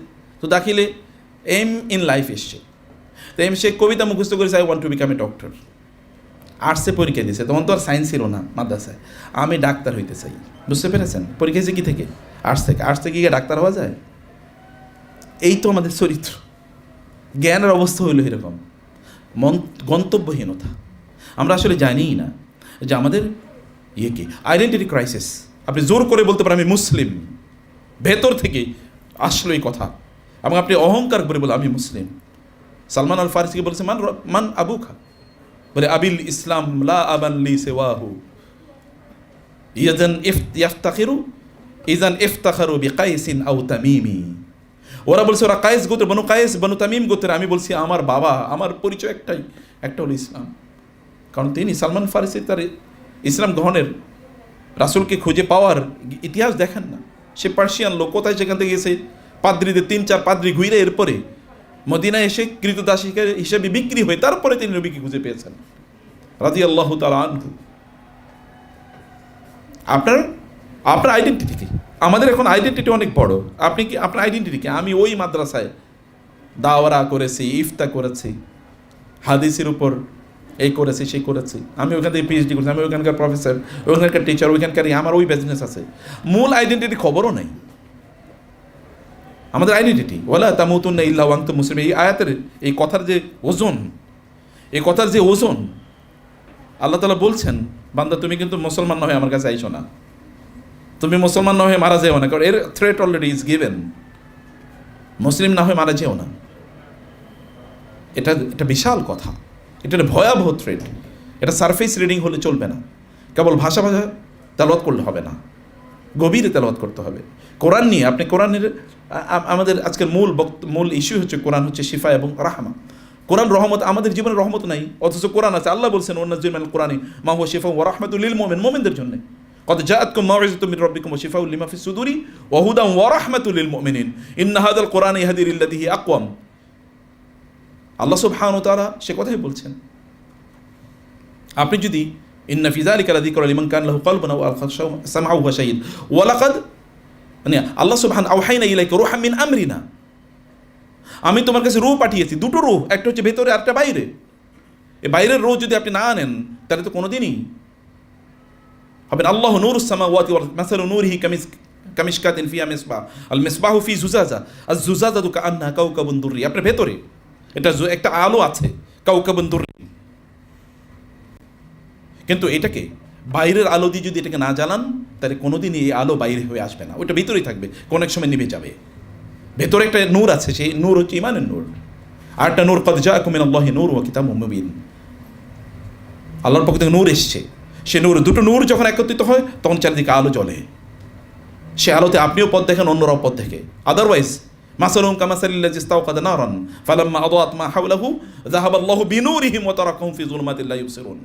তো দাখিলে এম ইন লাইফ এসছে, তো সে কবিতা মুখস্থ করেছে, I want to become a doctor. আর্টসে পরীক্ষা দিয়েছে, তখন তো আর সায়েন্স ছিল না মাদ্রাসায়, আমি ডাক্তার হইতে চাই। বুঝতে পেরেছেন? পরীক্ষা দিয়েছে কি থেকে? আর্টস থেকে গিয়ে ডাক্তার হওয়া যায়? এই তো আমাদের চরিত্র, জ্ঞানের অবস্থা হইল এরকম, গন্তব্যহীনতা। আমরা আসলে জানিই না যে আমাদের কি আইডেন্টিটি ক্রাইসিস। আপনি জোর করে বলতে পারেন আমি মুসলিম, ভেতর থেকে আসলো এই কথা, এবং আপনি অহংকার করে বলে আমি মুসলিম। সালমান আল ফারিসিকে বলেছে মান আবুকা, বলে আবিল ইসলাম লা আবান লি সিওয়াহু ইজান ইফতাখারু বিকাইসিন আও তামিমি। ওরা বলছে ওরা কায়েস গোত্র, বনু কায়েস বনু তামিম গোত্রের। আমি বলছি আমার বাবা, আমার পরিচয় একটা হলো ইসলাম। কারণ তিনি সালমান ফারিসি তার ইসলাম গ্রহণের, রাসূলকে খুঁজে পাওয়ার ইতিহাস দেখেন না। সে পার্সিয়ান লোক, কোথায় সেখান থেকে এসে পাদ্রীদের 3-4 পাদ্রী ঘুরে এরপরে মদিনায় এসে কৃতদাসী হিসেবে বিক্রি হয়ে তারপরে তিনি নবীকে খুঁজে পেয়েছেন রাদিয়াল্লাহু তাআলা আনহু। আপনার আইডেন্টিটি কি? আমাদের এখন আইডেন্টিটি অনেক বড়। আপনি কি আপনার আইডেন্টিটি কি? আমি ওই মাদ্রাসায় দাওয়ারা করেছি, ইফতা করেছি, হাদিসের উপর এই করেছি সেই করেছি, আমি ওখান থেকে পিএইচডি করেছি, আমি ওখানকার প্রফেসর, ওখানকার টিচার, ওইখানকার আমার ওই বিজনেস আছে। মূল আইডেন্টিটি খবরও নেই আমাদের আইডেন্টিটি। ওয়ালা তামুতুন্না ইল্লা ওয়া আনতুম মুসলিমুন, এই আয়াতের এই কথার যে ওজন, আল্লাহ তাআলা বলছেন বান্দা তুমি কিন্তু মুসলমান না হয়ে আমার কাছে আইসো না, তুমি মুসলমান না হয়ে মারা যেও না, কারণ এর থ্রেট অলরেডি ইজ গিভেন। মুসলিম না হয়ে মারা যেও না, এটা বিশাল কথা, এটা ভয়াবহ থ্রেট। এটা সারফেস রিডিং হলে চলবে না, কেবল ভাষা তেলাওয়াত করলে হবে না, গভীরে তেলাওয়াত করতে হবে। কোরআন নিয়ে আপনি কোরআনের, আমাদের আজকের মূল ইস্যু হচ্ছে কোরআন হচ্ছে শিফা এবং রাহমা। কোরআন রহমত, আমাদের জীবনে রহমত নাই, অথচ কোরআন আছে। আল্লাহ বলছেন ওয়ানাজ্জিলু মিনাল কোরআনি মা হুয়া শিফা ওয়া রাহমাতুল লিল মুমিনিন, মুমিনদের জন্য। قد جاءتكم موعظة من ربكم وشفاء لما في الصدور وهدى ورحمة للمؤمنين إن هذا القرآن يهدي للتي هي أقوم। আল্লাহ সুবহানাহু ওয়া তাআলা সে কথাই বলছেন। আপনি যদি ইন্না ফি যালিকা লাযিকরা লিমান কানা লাহু কলবুন আও আলকা সামআহু ওয়া শাহিদ ওয়া লাকাদ, মানে আল্লাহ সুবহানাহু আওহাইনা ইলাইকা রূহাম মিন আমরিনা, আমি তোমার কাছে রূহ পাঠিয়েছি, দুটো রূহ, একটা হচ্ছে ভেতরে আর একটা বাইরে। এই বাইরের রূহ যদি আপনি না আনেন তাহলে তো কোনোদিনই হবে না। আল্লাহু নূরুস সামাওয়াতি ওয়াল মাসালু নূরিহি কামিশকাতিন ফিহা মিসবাহ আল মিসবাহু ফি জুজাজা আজ জুজাজাতু কাআন্নাহা কাওকাবুন দুররি। আপনার ভেতরে একটা আলো আছে, কাওকাবুন দুররি, কিন্তু এটাকে বাইরের আলো দিয়ে যদি এটাকে না জ্বালান তাহলে কোনোদিনই এই আলো বাইরে হয়ে আসবে না, ওইটা ভিতরেই থাকবে, কোনো এক সময় নিভে যাবে। ভেতরে একটা নূর আছে, সেই নূর হচ্ছে ঈমানের নূর। আর একটা নূর, কদ জাআকুম মিনাল্লাহি নূরুন ওয়া কিতাবুম মুবিন, আল্লাহর পক্ষ থেকে নূর এসছে। সে নূর, দুটো নূর যখন একত্রিত হয় তখন চারিদিকে আলো জ্বলে। সে আলোতে আপনিও পথ দেখেন, অন্যরাও পথ দেখে। আদারওয়াইজ মাসালুহুম কামাসালিল্লাযী ইসতাওকাদা নারান ফালাম্মা আদাআত মা হাওলাহু যাহাবাল্লাহু বিনূরিহিম ওয়া তারাকাহুম ফি যুলমাতিন লা ইউবসিরুন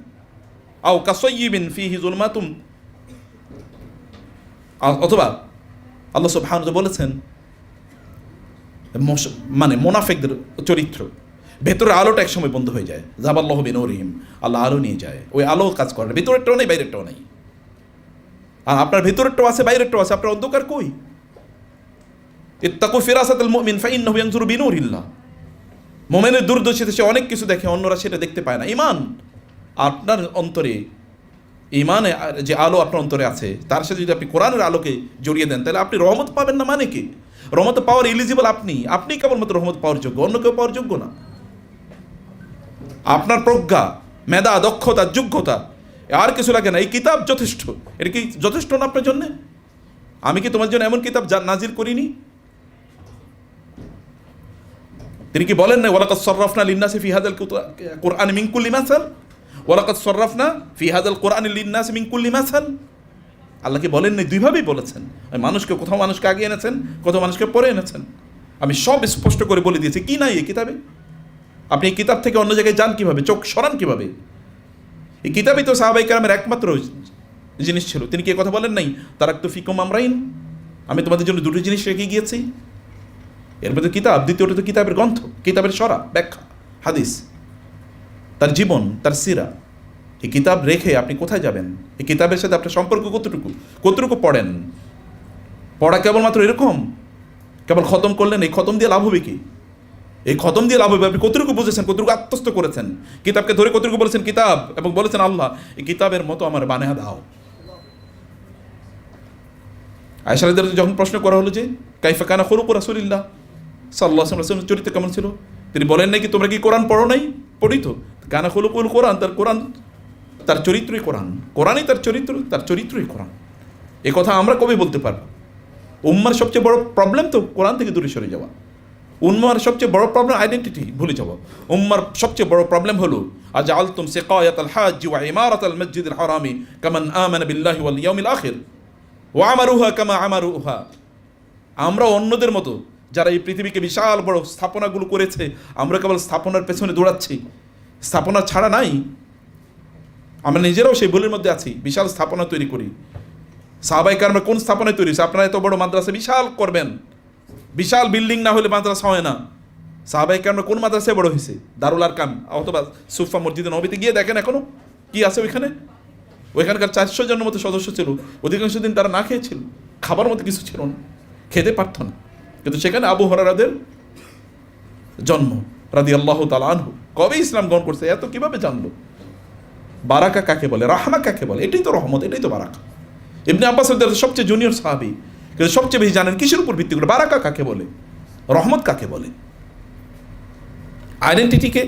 আও কাসাইয়্যিবিন ফীহি যুলমাতুম। অথবা আল্লাহ সুবহানাহু ওয়া তাআলা বলেছেন, মানে মুনাফিকদের চরিত্র, ভেতরের আলোটা একসময় বন্ধ হয়ে যায়। যাহাবাল্লাহু বিনূরিহিম, আল্লাহ আলো নিয়ে যায়, ওই আলো কাজ করে, ভেতরেরটাও নেই বাইরেরটাও নেই। আর আপনার ভেতরেরটাও আছে বাইরেরটাও আছে, আপনার অন্ধকার কই? ইত্তাকু ফিরাসাতাল মুমিন ফাইন্নাহু ইয়ানজুরু বিনূরিল্লাহ। মুমিনের দূরদর্শিতা, সে অনেক কিছু দেখে, অন্যরা সেটা দেখতে পায় না। ঈমান, আপনার অন্তরে ঈমানে যে আলো আপনার অন্তরে আছে তার সাথে যদি আপনি কোরআনের আলোকে জড়িয়ে দেন তাহলে আপনি রহমত পাবেন না। মানে কি? রহমত পাওয়ার এলিজিবল আপনি কেবলমাত্র রহমত পাওয়ার যোগ্য, অন্য কেউ পাওয়ার যোগ্য না। আপনার প্রজ্ঞা, মেধা, দক্ষতা, যোগ্যতা, আর কিছু লাগে না। এই কিতাব যথেষ্ট। এটা কি যথেষ্ট না আপনার জন্যে? আমি কি তোমার জন্য এমন কিতাব নাজিল করিনি? তিনি কি বলেন না ওয়ালাকাদ সাররাফনা লিন-নাসি ফি হাযাল কুরআনি মিন কুল্লি মাসাল, ওয়ালাকাদ সাররাফনা ফি হাযাল কুরআনি লিন-নাসি মিন কুল্লি মাসাল। আল্লাহ কি বলেন না? দুইভাবেই বলেছেন। মানুষকে কোথাও মানুষকে আগে এনেছেন, কোথাও মানুষকে পরে এনেছেন। আমি সব স্পষ্ট করে বলে দিয়েছি। কি নাই এই কিতাবে? আপনি এই কিতাব থেকে অন্য জায়গায় যান কিভাবে? চোখ সরান কিভাবে? এই কিতাবই তো সাহাবায়ে কেরামের একমাত্র জিনিস ছিল। তিনি কি কথা বলেন নাই, তারাক্তু ফিকুম আমরাইন, আমি তোমাদের জন্য দুটো জিনিস রেখে গিয়েছি, এর মধ্যে কিতাব, দ্বিতীয়টা তো কিতাবের গ্রন্থ, কিতাবের সরা ব্যাখ্যা হাদিস, তার জীবন, তার সিরা। এই কিতাব রেখে আপনি কোথায় যাবেন? এই কিতাবের সাথে আপনার সম্পর্ক কতটুকু, কতটুকু পড়েন? পড়া কেবলমাত্র এরকম কেবল খতম করলেন, এই খতম দিয়ে লাভ হবে কি? এই খতম দিয়ে লাভ হবে আপনি কতটুকু বুঝেছেন, কতটুকু আত্মস্থ করেছেন, কিতাবকে ধরে কতটুকু বলেছেন কিতাব, এবং বলেছেন আল্লাহ এই কিতাবের মতো আমার বানায়া দাও। আয়েশা রাদিয়াল্লাহু যখন প্রশ্ন করা হলো যে কাইফা কানা খুলুকু রাসূলিল্লাহ সাল্লাল্লাহু আলাইহি ওয়াসাল্লামের চরিত্র কেমন ছিল, তিনি বলেন নাই কি তোমরা কি কোরআন পড়ো নাই? পড়ি তো। কানা খুলুকুল কোরআন, তার কোরআন, তার চরিত্রই কোরআন, কোরআনই তার চরিত্র, তার চরিত্রই কোরআন। এ কথা আমরা কবে বলতে পারবো? উম্মার সবচেয়ে বড় প্রবলেম তো কোরআন থেকে দূরে সরে যাওয়া। উম্মার সবচেয়ে বড় প্রবলেম আইডেন্টিটি ভুলে যাওয়া। উম্মার সবচেয়ে বড় প্রবলেম হলো আজআলতুম সিকায়াতাল হাজ্জি ওয়া ইমারাতাল মসজিদিল হারামি কামান আমানা বিল্লাহি ওয়াল ইয়াউমিল আখির ওয়া আমারুহা কামা আমারুহা। আমরা অন্যদের মতো যারা এই পৃথিবীকে বিশাল বড় স্থাপনাগুলো করেছে, আমরা কেবল স্থাপনার পেছনে দৌড়াচ্ছি, স্থাপনা ছাড়া নাই। আমরা নিজেরাও সেই ভুলের মধ্যে আছি, বিশাল স্থাপনা তৈরি করি। সাহাবায়ে কেরামরা কোন স্থাপনায় তৈরি হয়েছে? আপনারা এত বড় মাদ্রাসা বিশাল করবেন, বিশাল বিল্ডিং না হলে মাদ্রাসা হয় না। সাহাবায়ে কেরামরা কোন মাদ্রাসায় বড় হয়েছে? দারুল আরকাম অথবা সুফা মসজিদে নববীতে গিয়ে দেখেন এখনো কি আছে ওইখানে। ওইখানকার 400 জনের মতো সদস্য ছিল, অধিকাংশ দিন তারা না খেয়েছিল, খাবার মতো কিছু ছিল না, খেতে পারত না। কিন্তু সেখানে আবু হুরায়রাদের জন্ম রাদিয়াল্লাহু তাআলা আনহু। কবে ইসলাম গ্রহণ করছে, এত কিভাবে জানলো? বারাকা কাকে বলে, রাহমা কাকে বলে? এটাই তো রহমত, এটাই তো বারাকা। ইবনে আব্বাস রাদিয়াল্লাহু সবচেয়ে জুনিয়র সাহাবী, কিন্তু সবচেয়ে বেশি জানেন কিসের উপর ভিত্তি করে বারাকা কাকে বলে, রহমত কাকে বলে। আইডেন্টিটিকে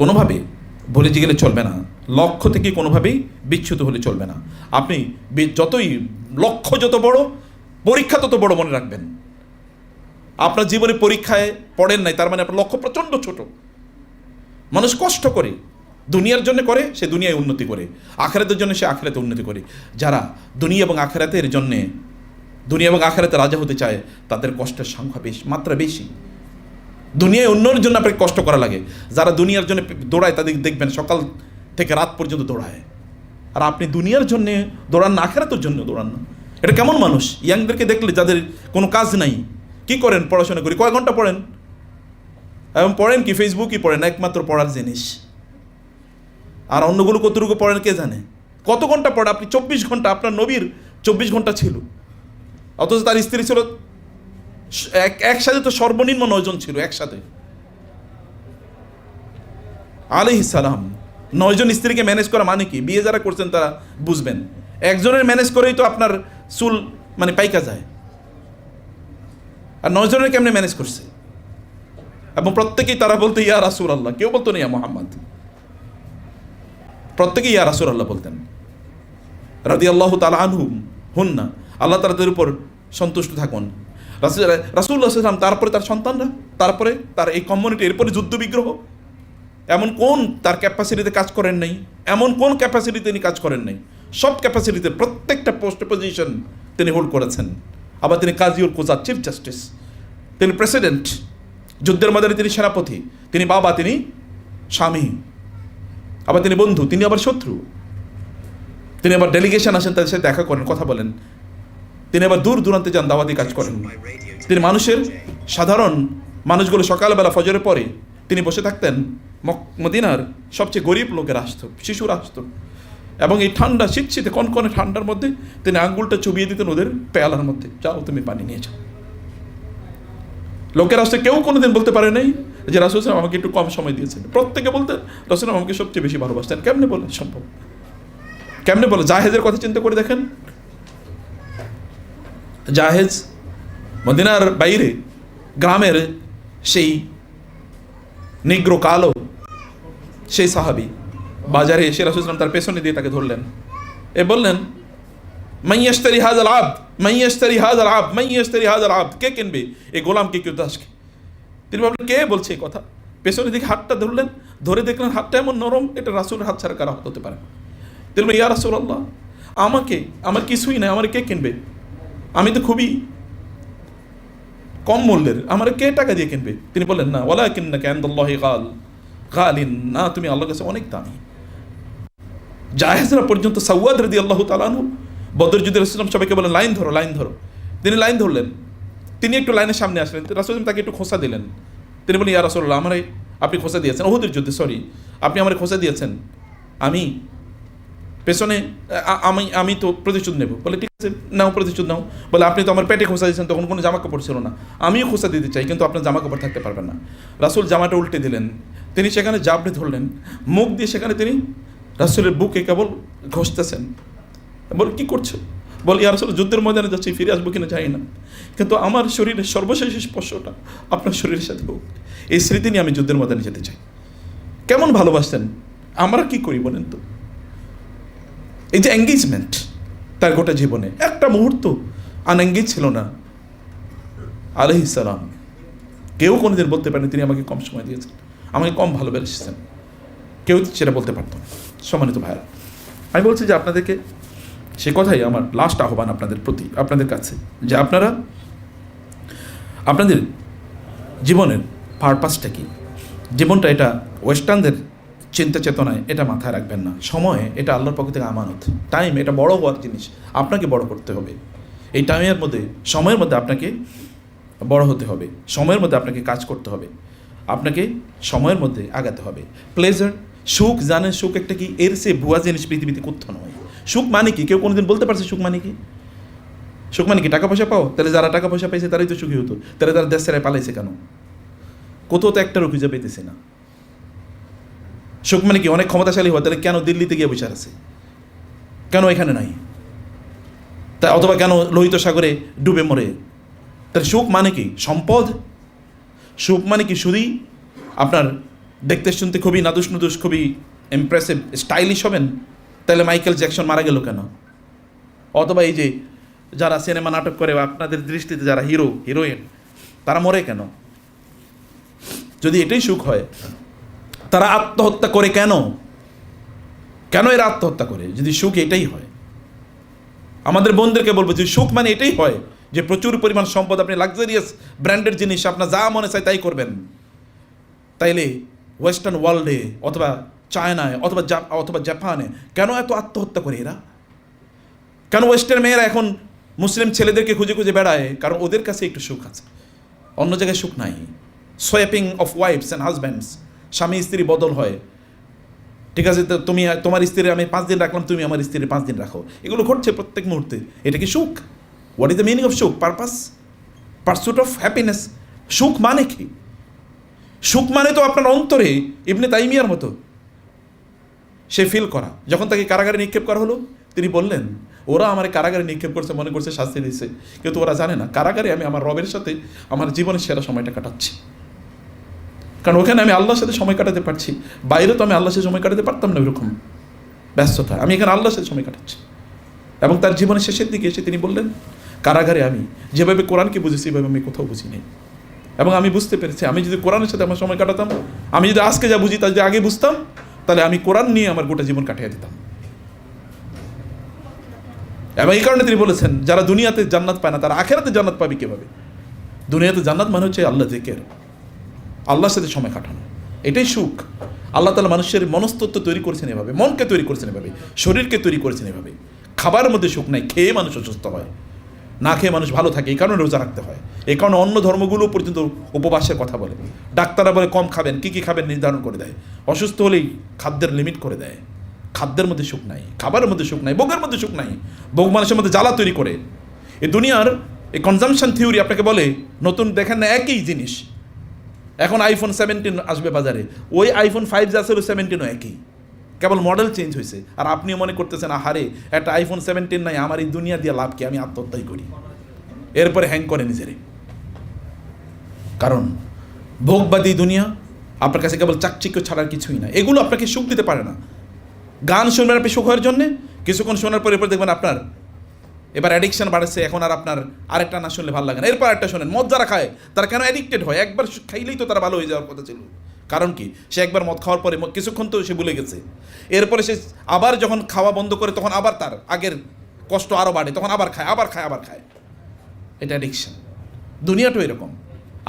কোনোভাবে ভুলে গেলে চলবে না, লক্ষ্য থেকে কোনোভাবেই বিচ্যুত হলে চলবে না। আপনি যতই লক্ষ্য যত বড়, পরীক্ষা তত বড় মনে রাখবেন। আপনার জীবনে পরীক্ষায় পড়েন নাই, তার মানে আপনার লক্ষ্য প্রচণ্ড ছোট। মানুষ কষ্ট করে, দুনিয়ার জন্য করে, সে দুনিয়ায় উন্নতি করে, আখিরাতের জন্য সে আখিরাতে উন্নতি করে। যারা দুনিয়া এবং আখিরাতের জন্যে, দুনিয়া এবং আখিরাতে রাজা হতে চায়, তাদের কষ্টের সংখ্যা বেশি, মাত্রা বেশি। দুনিয়ায় উন্নয়নের জন্য আপনাকে কষ্ট করা লাগে। যারা দুনিয়ার জন্য দৌড়ায় তাদের দেখবেন সকাল থেকে রাত পর্যন্ত দৌড়ায়। আর আপনি দুনিয়ার জন্য দৌড়ান না, আখিরাতের জন্য দৌড়ান না। এটা কেমন মানুষ? ইয়াংদেরকে দেখলে যাদের কোনো কাজ নাই, কি করেন? পড়াশোনা করি। কয় ঘন্টা পড়েন? এবং পড়েন কি? ফেসবুকই পড়েন, একমাত্র পড়ার জিনিস। আর অন্যগুলো কতটুকু পড়েন কে জানে? কত ঘন্টা পড়ে? আপনি 24 ঘন্টা, আপনার নবীর 24 ঘন্টা ছিল, অথচ তার স্ত্রী ছিল একসাথে তো সর্বনিম্ন 9 জন ছিল একসাথে। আলাইহিস সালাম 9 জন স্ত্রীকে ম্যানেজ করা মানে কি? বিয়ে যারা করছেন তারা বুঝবেন। একজনের ম্যানেজ করেই তো আপনার চুল মানে পাইকা যায়, আর 9 জনের কেমনে ম্যানেজ করছে? এবং প্রত্যেকেই তারা বলতো ইয়া রাসূলুল্লাহ, কেউ বলতো না ইয়া মুহাম্মদ, প্রত্যেকেই ইয়া রাসূলুল্লাহ বলতেন। রাদিয়াল্লাহু তাআলা আনহুম হুন্না, আল্লাহ তাদের উপর সন্তুষ্ট থাকুন। রাসূলুল্লাহ সাল্লাল্লাহু আলাইহি ওয়াসাল্লাম, তারপরে তার সন্তানরা, তারপরে তার এই কমিউনিটি, এরপরে যুদ্ধ বিগ্রহ। এমন কোন তার ক্যাপাসিটিতে কাজ করেন নাই, এমন কোন ক্যাপাসিটিতে তিনি কাজ করেন নাই? সব ক্যাপাসিটিতে প্রত্যেকটা পোস্ট পজিশন তিনি হোল্ড করেছেন। আবার তিনি কাজীউল কুযাত, চিফ জাস্টিস, তিনি প্রেসিডেন্ট, যুদ্ধের ময়দানে তিনি সেনাপতি, তিনি বাবা, তিনি স্বামী, আবার তিনি বন্ধু, তিনি আবার শত্রু। তিনি আবার ডেলিগেশন আসেন, তাদের সাথে দেখা করেন, কথা বলেন। তিনি আবার দূর দূরান্তে যান, দাওয়াতি কাজ করেন। তিনি মানুষের, সাধারণ মানুষগুলো সকালবেলা ফজরের পরে তিনি বসে থাকতেন। মদিনার সবচেয়ে গরিব লোকেরা আসতো, শিশুরা আসতো, এবং এই ঠান্ডা শীতশীতে কনকনে ঠান্ডার মধ্যে তিনি আঙ্গুলটা চুবিয়ে দিতেন ওদের পেয়ালার মধ্যে, যাও তুমি পানি নিয়ে যাও। লোকের আসতে কেউ কোনোদিন বলতে পারে নাই যে রাসূল সাল্লাল্লাহু আলাইহি ওয়াসাল্লাম আমাকে একটু কম সময় দিয়েছেন। প্রত্যেকে বলতেন রাসূল আমাকে সবচেয়ে বেশি ভালোবাসতেন। কেমনে বলে সম্ভব? কেমনে বলে? জাহেজের কথা চিন্তা করে দেখেন। জাহেজ মদিনার বাইরে গ্রামের সেই নিগ্রো কালো সেই সাহাবী বাজারে এসে রাসূল সাল্লাল্লাহু আলাইহি ওয়াসাল্লাম তার পেছনে দিয়ে তাকে ধরলেন, এ বললেন মাইয়াশতারি হাযাল আবদ, মাইয়াশতারি হাযাল আবদ, মাইয়াশতারি হাযাল আবদ, কে কিনবে এই গোলামকে, কেউ দাসকে? তিনি ভাবলেন কে বলছে এই কথা। পেছনে দিকে হাতটা ধরলেন, ধরে দেখলেন হাতটা এমন নরম, এটা রাসূলের হাত ছাড়া কারো হাত হতে পারে না। তিনি বললেন ইয়া রাসূলুল্লাহ, আমাকে, আমার কিছুই নাই, আমার কে কিনবে? আমি তো খুবই কম মূল্যের, আমার কে টাকা দিয়ে কিনবে? তিনি বললেন না, ওয়ালাকিন্নাকা ইনদাল্লাহি গালিন, না তুমি আল্লাহর কাছে অনেক দামি। জাহেজরা পর্যন্ত সাওয়াদ রাদিয়াল্লাহু তাআলা আনহু বদর যুদ্ধে রাসূল সবাইকে বলেন লাইন ধরো, লাইন ধরো। তিনি লাইন ধরলেন, তিনি একটু লাইনের সামনে আসলেন, রাসূল তাকে একটু খোঁচা দিলেন। তিনি বলেন, ইয়া রাসূলুল্লাহ, আমারই আপনি খোঁচা দিয়েছেন, উহুদের যুদ্ধে, সরি, আপনি আমার খোঁচা দিয়েছেন, আমি পেছনে আমি তো প্রতিশোধ নেব। বলে ঠিক আছে, নাও প্রতিশোধ নাও। বলে আপনি তো আমার পেটে খোঁচা দিয়েছেন, তখন কোনো জামা কাপড় ছিল না, আমিও খোঁচা দিতে চাই, কিন্তু আপনার জামা কাপড় থাকতে পারবেন না। রাসূল জামাটা উল্টে দিলেন, তিনি সেখানে জাবড়ে ধরলেন, মুখ দিয়ে সেখানে তিনি রাসূলের বুকে কেবল ঘষতেছেন। বল কি করছে? বল ইয়া রাসূল, যুদ্ধের ময়দানে যাচ্ছি, ফিরে আসবো কিনা জানি না, কিন্তু আমার শরীরের সর্বশেষ স্পর্শটা আপনার শরীরের সাথে হোক, এই স্মৃতি নিয়ে আমি যুদ্ধের ময়দানে যেতে চাই। কেমন ভালোবাসতেন! আমরা কি করি বলেন তো? এই যে এঙ্গেজমেন্ট তার গোটা জীবনে, একটা মুহূর্ত আনএঙ্গেজ ছিল না আলাইহিস সালাম। কেউ কোনোদিন বলতে পারেনি তিনি আমাকে কম সময় দিয়েছেন, আমাকে কম ভালোবেসেছেন, কেউ সেটা বলতে পারত না। সম্মানিত ভাইরা, আমি বলছি যে আপনাদেরকে সে কথাই আমার লাস্ট আহ্বান আপনাদের প্রতি, আপনাদের কাছে, যে আপনারা আপনাদের জীবনের পারপাসটা কি, জীবনটা এটা ওয়েস্টার্নদের চিন্তা চেতনায় এটা মাথায় রাখবেন না। সময় এটা আল্লাহর পক্ষ থেকে আমানত, টাইম এটা বড় হওয়ার জিনিস, আপনাকে বড় করতে হবে। এই টাইমের মধ্যে, সময়ের মধ্যে আপনাকে বড় হতে হবে, সময়ের মধ্যে আপনাকে কাজ করতে হবে, আপনাকে সময়ের মধ্যে আগাতে হবে। প্লেজার, সুখ, জানেন সুখ একটা কি? এর সে ভুয়া জিনিস পৃথিবীতে কোথাও নয়। সুখ মানে কি? কেউ কোনোদিন বলতে পারছে সুখ মানে কি? সুখ মানে কি? টাকা পয়সা পাও? তাহলে যারা টাকা পয়সা পাইছে তারাই তো সুখী হতো, তাহলে তারা দেশ ছেড়ে পালাইছে কেন? কোথাও তো একটারও খুঁজে পেতেছে না। সুখ মানে কি? অনেক ক্ষমতাশালী হয়, তাহলে কেন দিল্লিতে গিয়ে বসে আছে? কেন এখানে নাই? তা অথবা কেন লোহিত সাগরে ডুবে মরে? তাহলে সুখ মানে কি? সম্পদ? সুখ মানে কি শুধুই আপনার দেখতে শুনতে খুবই নাদুস নুদুস, খুবই ইমপ্রেসিভ, স্টাইলিশ হবেন? তাহলে মাইকেল জ্যাকসন মারা গেল কেন? অথবা এই যে যারা সিনেমা নাটক করে আপনাদের দৃষ্টিতে যারা হিরো হিরোইন, তারা মরে কেন? যদি এটাই সুখ হয়, তারা আত্মহত্যা করে কেন? কেন এরা আত্মহত্যা করে যদি সুখ এটাই হয়? আমাদের বোনদেরকে বলবো যে সুখ মানে এটাই হয় যে প্রচুর পরিমাণ সম্পদ, আপনি লাক্সারিয়াস ব্র্যান্ডের জিনিস আপনার যা মনে চায় তাই করবেন। তাইলে ওয়েস্টার্ন ওয়ার্ল্ডে অথবা চায়নায় অথবা জাপানে কেন এত আত্মহত্যা করে এরা? কেন ওয়েস্টার্ন মেয়েরা এখন মুসলিম ছেলেদেরকে খুঁজে খুঁজে বেড়ায়? কারণ ওদের কাছে একটু সুখ আছে, অন্য জায়গায় সুখ নাই। Swapping of wife's and husbands, স্বামী স্ত্রী বদল হয়। ঠিক আছে, তো তুমি তোমার স্ত্রী আমি 5 দিন রাখলাম, তুমি আমার স্ত্রী 5 দিন রাখো, এগুলো ঘটছে প্রত্যেক মুহূর্তে। এটা কি সুখ? What is the meaning of সুখ? Purpose, pursuit of happiness. সুখ মানে কি? সুখ মানে তো আপনার অন্তরে ইবনে তাইমিয়ার মতো সে ফিল করা। যখন তাকে কারাগারে নিক্ষেপ করা হলো, তিনি বললেন, ওরা আমার কারাগারে নিক্ষেপ করছে, মনে করছে শাস্তি দিচ্ছে, কিন্তু ওরা জানে না কারাগারে আমি আমার রবের সাথে আমার জীবনের সেরা সময়টা কাটাচ্ছি। কারণ ওখানে আমি আল্লাহর সাথে সময় কাটাতে পারছি, বাইরে তো আমি আল্লাহর সাথে সময় কাটাতে পারতাম না ওইরকম ব্যস্ততা, আমি এখানে আল্লাহর সাথে সময় কাটাচ্ছি। এবং তার জীবনের শেষের দিকে এসে তিনি বললেন, কারাগারে আমি যেভাবে কোরআনকে বুঝেছি সেভাবে আমি কোথাও বুঝি নেই। এবং আমি বুঝতে পেরেছি আমি যদি কোরআনের সাথে আমার সময় কাটাতাম, আমি যদি আজকে যা বুঝি তা যদি আগে বুঝতাম, তাহলে আমি কোরআন নিয়ে আমার গোটা জীবন কাটিয়ে দিতাম। এবং এই কারণে তিনি বলেছেন, যারা দুনিয়াতে জান্নাত পায় না তারা আখেরাতে জান্নাত পাবে কীভাবে? দুনিয়াতে জান্নাত মানে হচ্ছে আল্লাহ জিকির, আল্লাহর সাথে সময় কাটানো, এটাই সুখ। আল্লাহ তাআলা মানুষের মনস্তত্ত্ব তৈরি করেছেন এভাবে, মনকে তৈরি করেছেন এভাবে, শরীরকে তৈরি করেছেন এভাবে। খাবারের মধ্যে সুখ নাই, খেয়ে মানুষ অসুস্থ হয়, না খেয়ে মানুষ ভালো থাকে, এই কারণে রোজা রাখতে হয়। এই কারণে অন্য ধর্মগুলো পর্যন্ত উপবাসের কথা বলে। ডাক্তাররা বলে কম খাবেন, কী কী খাবেন নির্ধারণ করে দেয়। অসুস্থ হলেই খাদ্যের লিমিট করে দেয়। খাদ্যের মধ্যে সুখ নাই, খাবারের মধ্যে সুখ নাই, ভোগের মধ্যে সুখ নাই। ভোগ মানুষের মধ্যে জ্বালা তৈরি করে। এই দুনিয়ার এই কনজামশন থিওরি আপনাকে বলে, নতুন দেখেন না একই জিনিস, এখন আইফোন 17 আসবে বাজারে, ওই আইফোন 5 যা ছিল 17ও একই, কেবল মডেল চেঞ্জ হয়েছে। আর আপনিও মনে করতেছেন, আহারে একটা আইফোন 17 নাই, আমার এই দুনিয়া দিয়ে লাভ কি, আমি আত্মহত্যাই করি। এরপরে হ্যাং করে নিজেরে। কারণ ভোগবাদী দুনিয়া আপনার কাছে কেবল চাকচিক্য ছাড়ার কিছুই না। এগুলো আপনাকে সুখ দিতে পারে না। গান শুনবেন আপনি সুখ হওয়ার জন্যে, কিছুক্ষণ শোনার পরে এরপর দেখবেন আপনার এবার অ্যাডিকশন বাড়ছে, এখন আর আপনার আরেকটা না শুনলে ভালো লাগে না, এরপর একটা শোনেন। মদ যারা খায় তারা কেন অ্যাডিক্টেড হয়? একবার খাইলেই তো তারা ভালো হয়ে যাওয়ার কথা ছিল। কারণ কি? সে একবার মদ খাওয়ার পরে কিছুক্ষণ তো সে ভুলে গেছে, এরপরে সে আবার যখন খাওয়া বন্ধ করে তখন আবার তার আগের কষ্ট আরও বাড়ে, তখন আবার খায়। এটা অ্যাডিকশন। দুনিয়াটাও এরকম।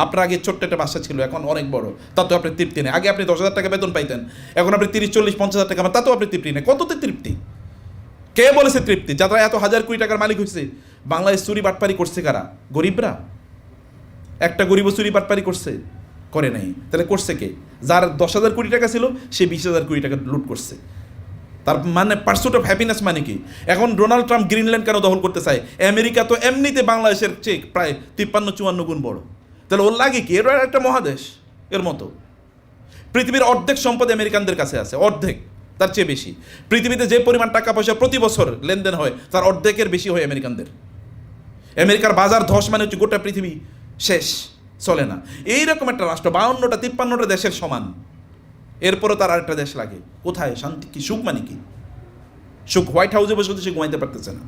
আপনার আগে ছোট্ট একটা বাসা ছিল, এখন অনেক বড়, তাতেও আপনি তৃপ্তি নেই। আগে আপনি 10,000 টাকা বেতন পাইতেন, এখন আপনি 30, 40, 50,000 টাকা, তাতেও আপনি তৃপ্তি নেই। কততে তৃপ্তি? কে বলেছে তৃপ্তি? যারা এত হাজার কোটি টাকার মালিক হয়েছে, বাংলাদেশ চুরি বাটপারি করছে কারা? গরিবরা? একটা গরিবও চুরি বাটপারি করছে? করে নাই। তাহলে করছে কে? যার 10,000 কোটি টাকা ছিল সে 20,000 কোটি টাকা লুট করছে। তার মানে পার্সুট অফ হ্যাপিনেস মানে কি? এখন ডোনাল্ড ট্রাম্প গ্রিনল্যান্ড কেন দখল করতে চায়? আমেরিকা তো এমনিতে বাংলাদেশের চেয়ে প্রায় 53-54 গুণ বড়। তাহলে ওর লাগে কি? এর একটা মহাদেশ এর মতো। পৃথিবীর অর্ধেক সম্পদ আমেরিকানদের কাছে আছে, অর্ধেক, তার চেয়ে বেশি। পৃথিবীতে যে পরিমাণ টাকা পয়সা প্রতি বছর লেনদেন হয় তার অর্ধেকের বেশি হয় আমেরিকানদের। আমেরিকার বাজার ধস মানে হচ্ছে গোটা পৃথিবী শেষ, চলে না। এইরকম একটা রাষ্ট্র 52টা 53টা দেশের সমান, এরপরও তার আরেকটা দেশ লাগে। কোথায় শান্তি? কি সুখ মানে কি? সুখ হোয়াইট হাউসে বসে সে ঘুমাইতে পারতেছে না।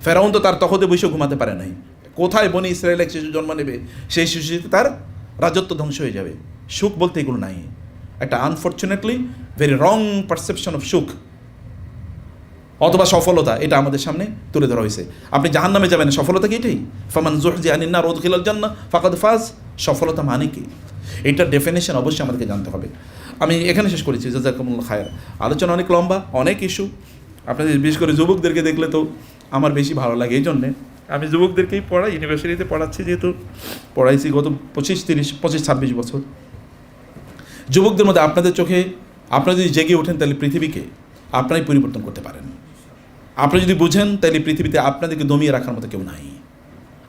ফেরাউন তো তার তখতে বসে ঘুমাতে পারে নাই। কোথায় বনি ইসরায়েল এক শিশু জন্ম নেবে, সেই শিশুতে তার রাজত্ব ধ্বংস হয়ে যাবে। সুখ বলতে এগুলো নাই। একটা unfortunately very wrong perception of সুখ অথবা সফলতা, এটা আমাদের সামনে তুলে ধরা হয়েছে। আপনি জাহান্নামে যাবেন, সফলতা কি এটাই? ফামান যুহজিহা আনিন নার ওয়া উদখিলাল জান্নাহ ফাকাদ ফাজ। সফলতা মানে কি? এটার ডেফিনেশন অবশ্যই আমাদেরকে জানতে হবে। আমি এখানে শেষ করেছি। জাযাকুমুল্লাহ খায়র। আলোচনা অনেক লম্বা, অনেক ইস্যু। আপনাদের বিশেষ করে যুবকদেরকে দেখলে তো আমার বেশি ভালো লাগে। এই জন্যে আমি যুবকদেরকেই পড়াই, ইউনিভার্সিটিতে পড়াচ্ছি, যেহেতু পড়াইছি গত 25-26 বছর। যুবকদের মধ্যে আপনাদের চোখে আপনারা যদি জেগে ওঠেন তাহলে পৃথিবীকে আপনারাই পরিবর্তন করতে পারেন। আপনি যদি বুঝেন তাহলে পৃথিবীতে আপনাদেরকে দমিয়ে রাখার মতো কেউ নাই।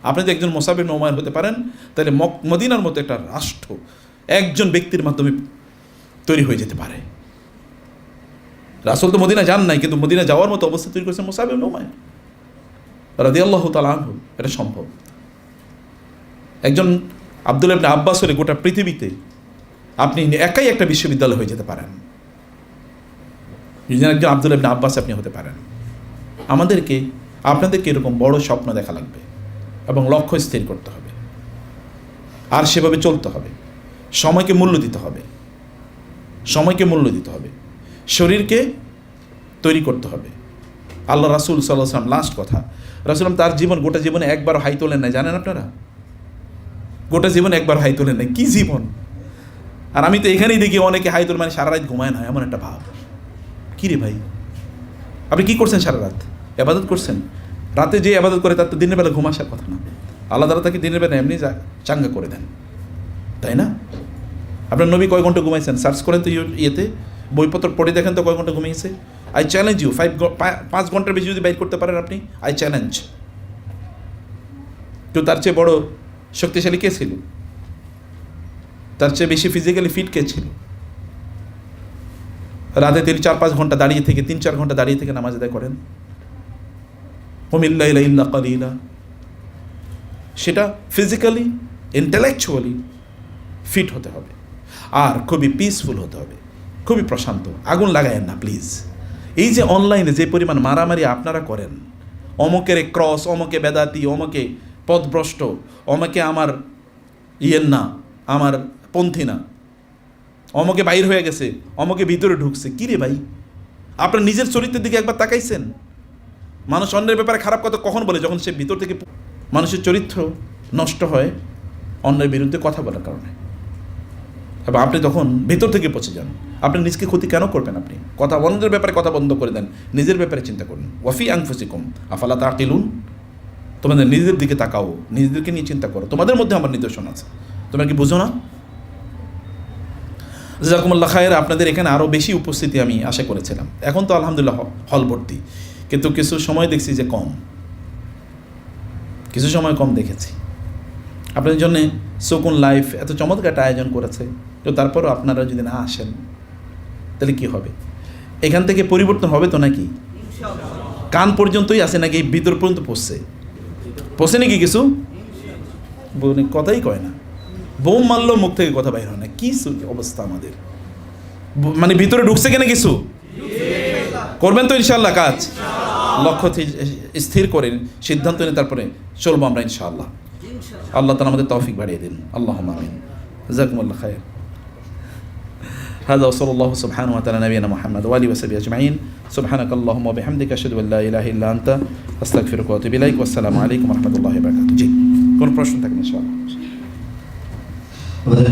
আপনি যদি একজন মুসাব ইবনে উমাইর হতে পারেন তাহলে মদিনার মতো একটা রাষ্ট্র একজন ব্যক্তির মাধ্যমে তৈরি হয়ে যেতে পারে। রাসূল তো মদিনা যান নাই, কিন্তু মদিনা যাওয়ার মতো অবস্থা তৈরি করেছেন মুসাব ইবনে উমাইর রাদিয়াল্লাহু তাআলা আনহু। এটা সম্ভব। একজন আব্দুল্লাহ ইবনে আব্বাস হলে গোটা পৃথিবীতে আপনি একাই একটা বিশ্ববিদ্যালয় হয়ে যেতে পারেন। একজন আব্দুল্লাহ ইবনে আব্বাস আপনি হতে পারেন। আমাদেরকে আপনাদেরকে এরকম বড় স্বপ্ন দেখা লাগবে এবং লক্ষ্য স্থির করতে হবে, আর সেভাবে চলতে হবে। সময়কে মূল্য দিতে হবে, সময়কে মূল্য দিতে হবে। শরীরকে তৈরি করতে হবে। আল্লাহ রাসূল সাল্লাল্লাহু আলাইহি ওয়াসাল্লাম, লাস্ট কথা, রাসূল তার গোটা জীবনে একবার হাই তোলেন নাই, জানেন আপনারা? গোটা জীবনে একবার হাই তোলেন নাই। কি জীবন! আর আমি তো এখানেই দেখি অনেকে হাই তোল মানে সারা রাত ঘুমায় না, এমন একটা ভাব। কী রে ভাই, আপনি কী করছেন সারা রাত? ইবাদত করছেন? রাতে যে ইবাদত করে তার তো দিনের বেলা ঘুম আসার কথা না। আল্লাহ তাআলা তাকে দিনের বেলা এমনি চাঙ্গা করে দেন, তাই না? আপনার নবী কয় ঘন্টা ঘুমাইছেন? সার্চ করেন তো ইয়েতে, বইপত্র পড়ে দেখেন তো কয় ঘন্টা ঘুমিয়েছে। আই চ্যালেঞ্জ ইউ, 5 ঘন্টার বেশি যদি বাইর করতে পারেন আপনি, আই চ্যালেঞ্জ। তো তার চেয়ে বড় শক্তিশালী কে ছিল? তার চেয়ে বেশি ফিজিক্যালি ফিট কে ছিল? রাতে তিনি 4-5 ঘন্টা দাঁড়িয়ে থেকে, 3-4 ঘন্টা দাঁড়িয়ে থেকে নামাজ আদায় করেন। কুমিল্লাইলা ইল্লা কালিলা। সেটা ফিজিক্যালি, ইন্টেলেকচুয়ালি ফিট হতে হবে, আর খুবই পিসফুল হতে হবে, খুবই প্রশান্ত। আগুন লাগায়েন না প্লিজ। এই যে অনলাইনে যে পরিমাণ মারামারি আপনারা করেন, অমকের ক্রস, অমকে বেদাতি, অমকে পথভ্রষ্ট, অমকে আমার ইয়ের না, আমার পন্থী না, অমকে বাইর হয়ে গেছে, অমকে ভিতরে ঢুকছে। কী রে ভাই, আপনার নিজের চরিত্রের দিকে একবার তাকাইছেন? মানুষ অন্যের ব্যাপারে খারাপ কথা কখন বলে? যখন সে ভিতর থেকে। মানুষের চরিত্র নষ্ট হয় অন্যের বিরুদ্ধে কথা বলার কারণে। এবং আপনি তখন ভেতর থেকে পচে যান। আপনি নিজকে ক্ষতি কেন করবেন? আপনি কথা অন্যদের ব্যাপারে কথা বন্ধ করে দেন, নিজের ব্যাপারে চিন্তা করুন। ওয়াফি আনফুসিকুম আফালা তাকিলুন। তোমাদের নিজেদের দিকে তাকাও, নিজেদেরকে নিয়ে চিন্তা করো। তোমাদের মধ্যে আমার নিদর্শন আছে, তোমরা কি বুঝো না? জাযাকুমুল্লাহ খায়র। আপনাদের এখানে আরও বেশি উপস্থিতি আমি আশা করেছিলাম। এখন তো আলহামদুলিল্লাহ হল ভর্তি, কিন্তু কিছু সময় দেখছি যে কম, কিছু সময় কম দেখেছি। আপনাদের জন্যে সুকুন লাইফ এত চমৎকার একটা আয়োজন করেছে, তো তারপরও আপনারা যদি না আসেন তাহলে কি হবে? এখান থেকে পরিবর্তন হবে তো নাকি? কান পর্যন্তই আসে নাকি? এই ভিতর পর্যন্ত পৌঁছে নাকি কিছু? কথাই কয় না, বোম মারলেও মুখ থেকে কথা বাইর হয় না। কি অবস্থা আমাদের, মানে ভিতরে ঢুকছে কিনা কিছু? করবেন তো ইনশাআল্লাহ কাজ, লক্ষ্য স্থির করেন, সিদ্ধান্ত নিয়ে তারপরে চলবো আমরা ইনশাআল্লাহ। আল্লাহ তাআলা আমাদের তৌফিক বাড়িয়ে দিন। আল্লাহুম্মা আমিন। জাযাকুমুল্লাহ খায়র। هذا وصلى الله سبحانه وتعالى نبينا محمد وآله وصحبه أجمعين. سبحانك اللهم وبحمدك أشهد أن لا إله إلا أنت أستغفرك وأتوب إليك والسلام عليكم ورحمة الله وبركاته. জি, কোন প্রশ্ন থাকলে ইনশাআল্লাহ। আমাদের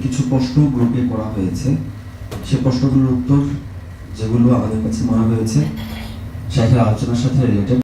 কিছু প্রশ্ন গ্রুপে করা হয়েছে, সে প্রশ্নগুলোর উত্তর যেগুলো আমাদের কাছে মনে হয়েছে শাইখের আলোচনার সাথে রিলেটেড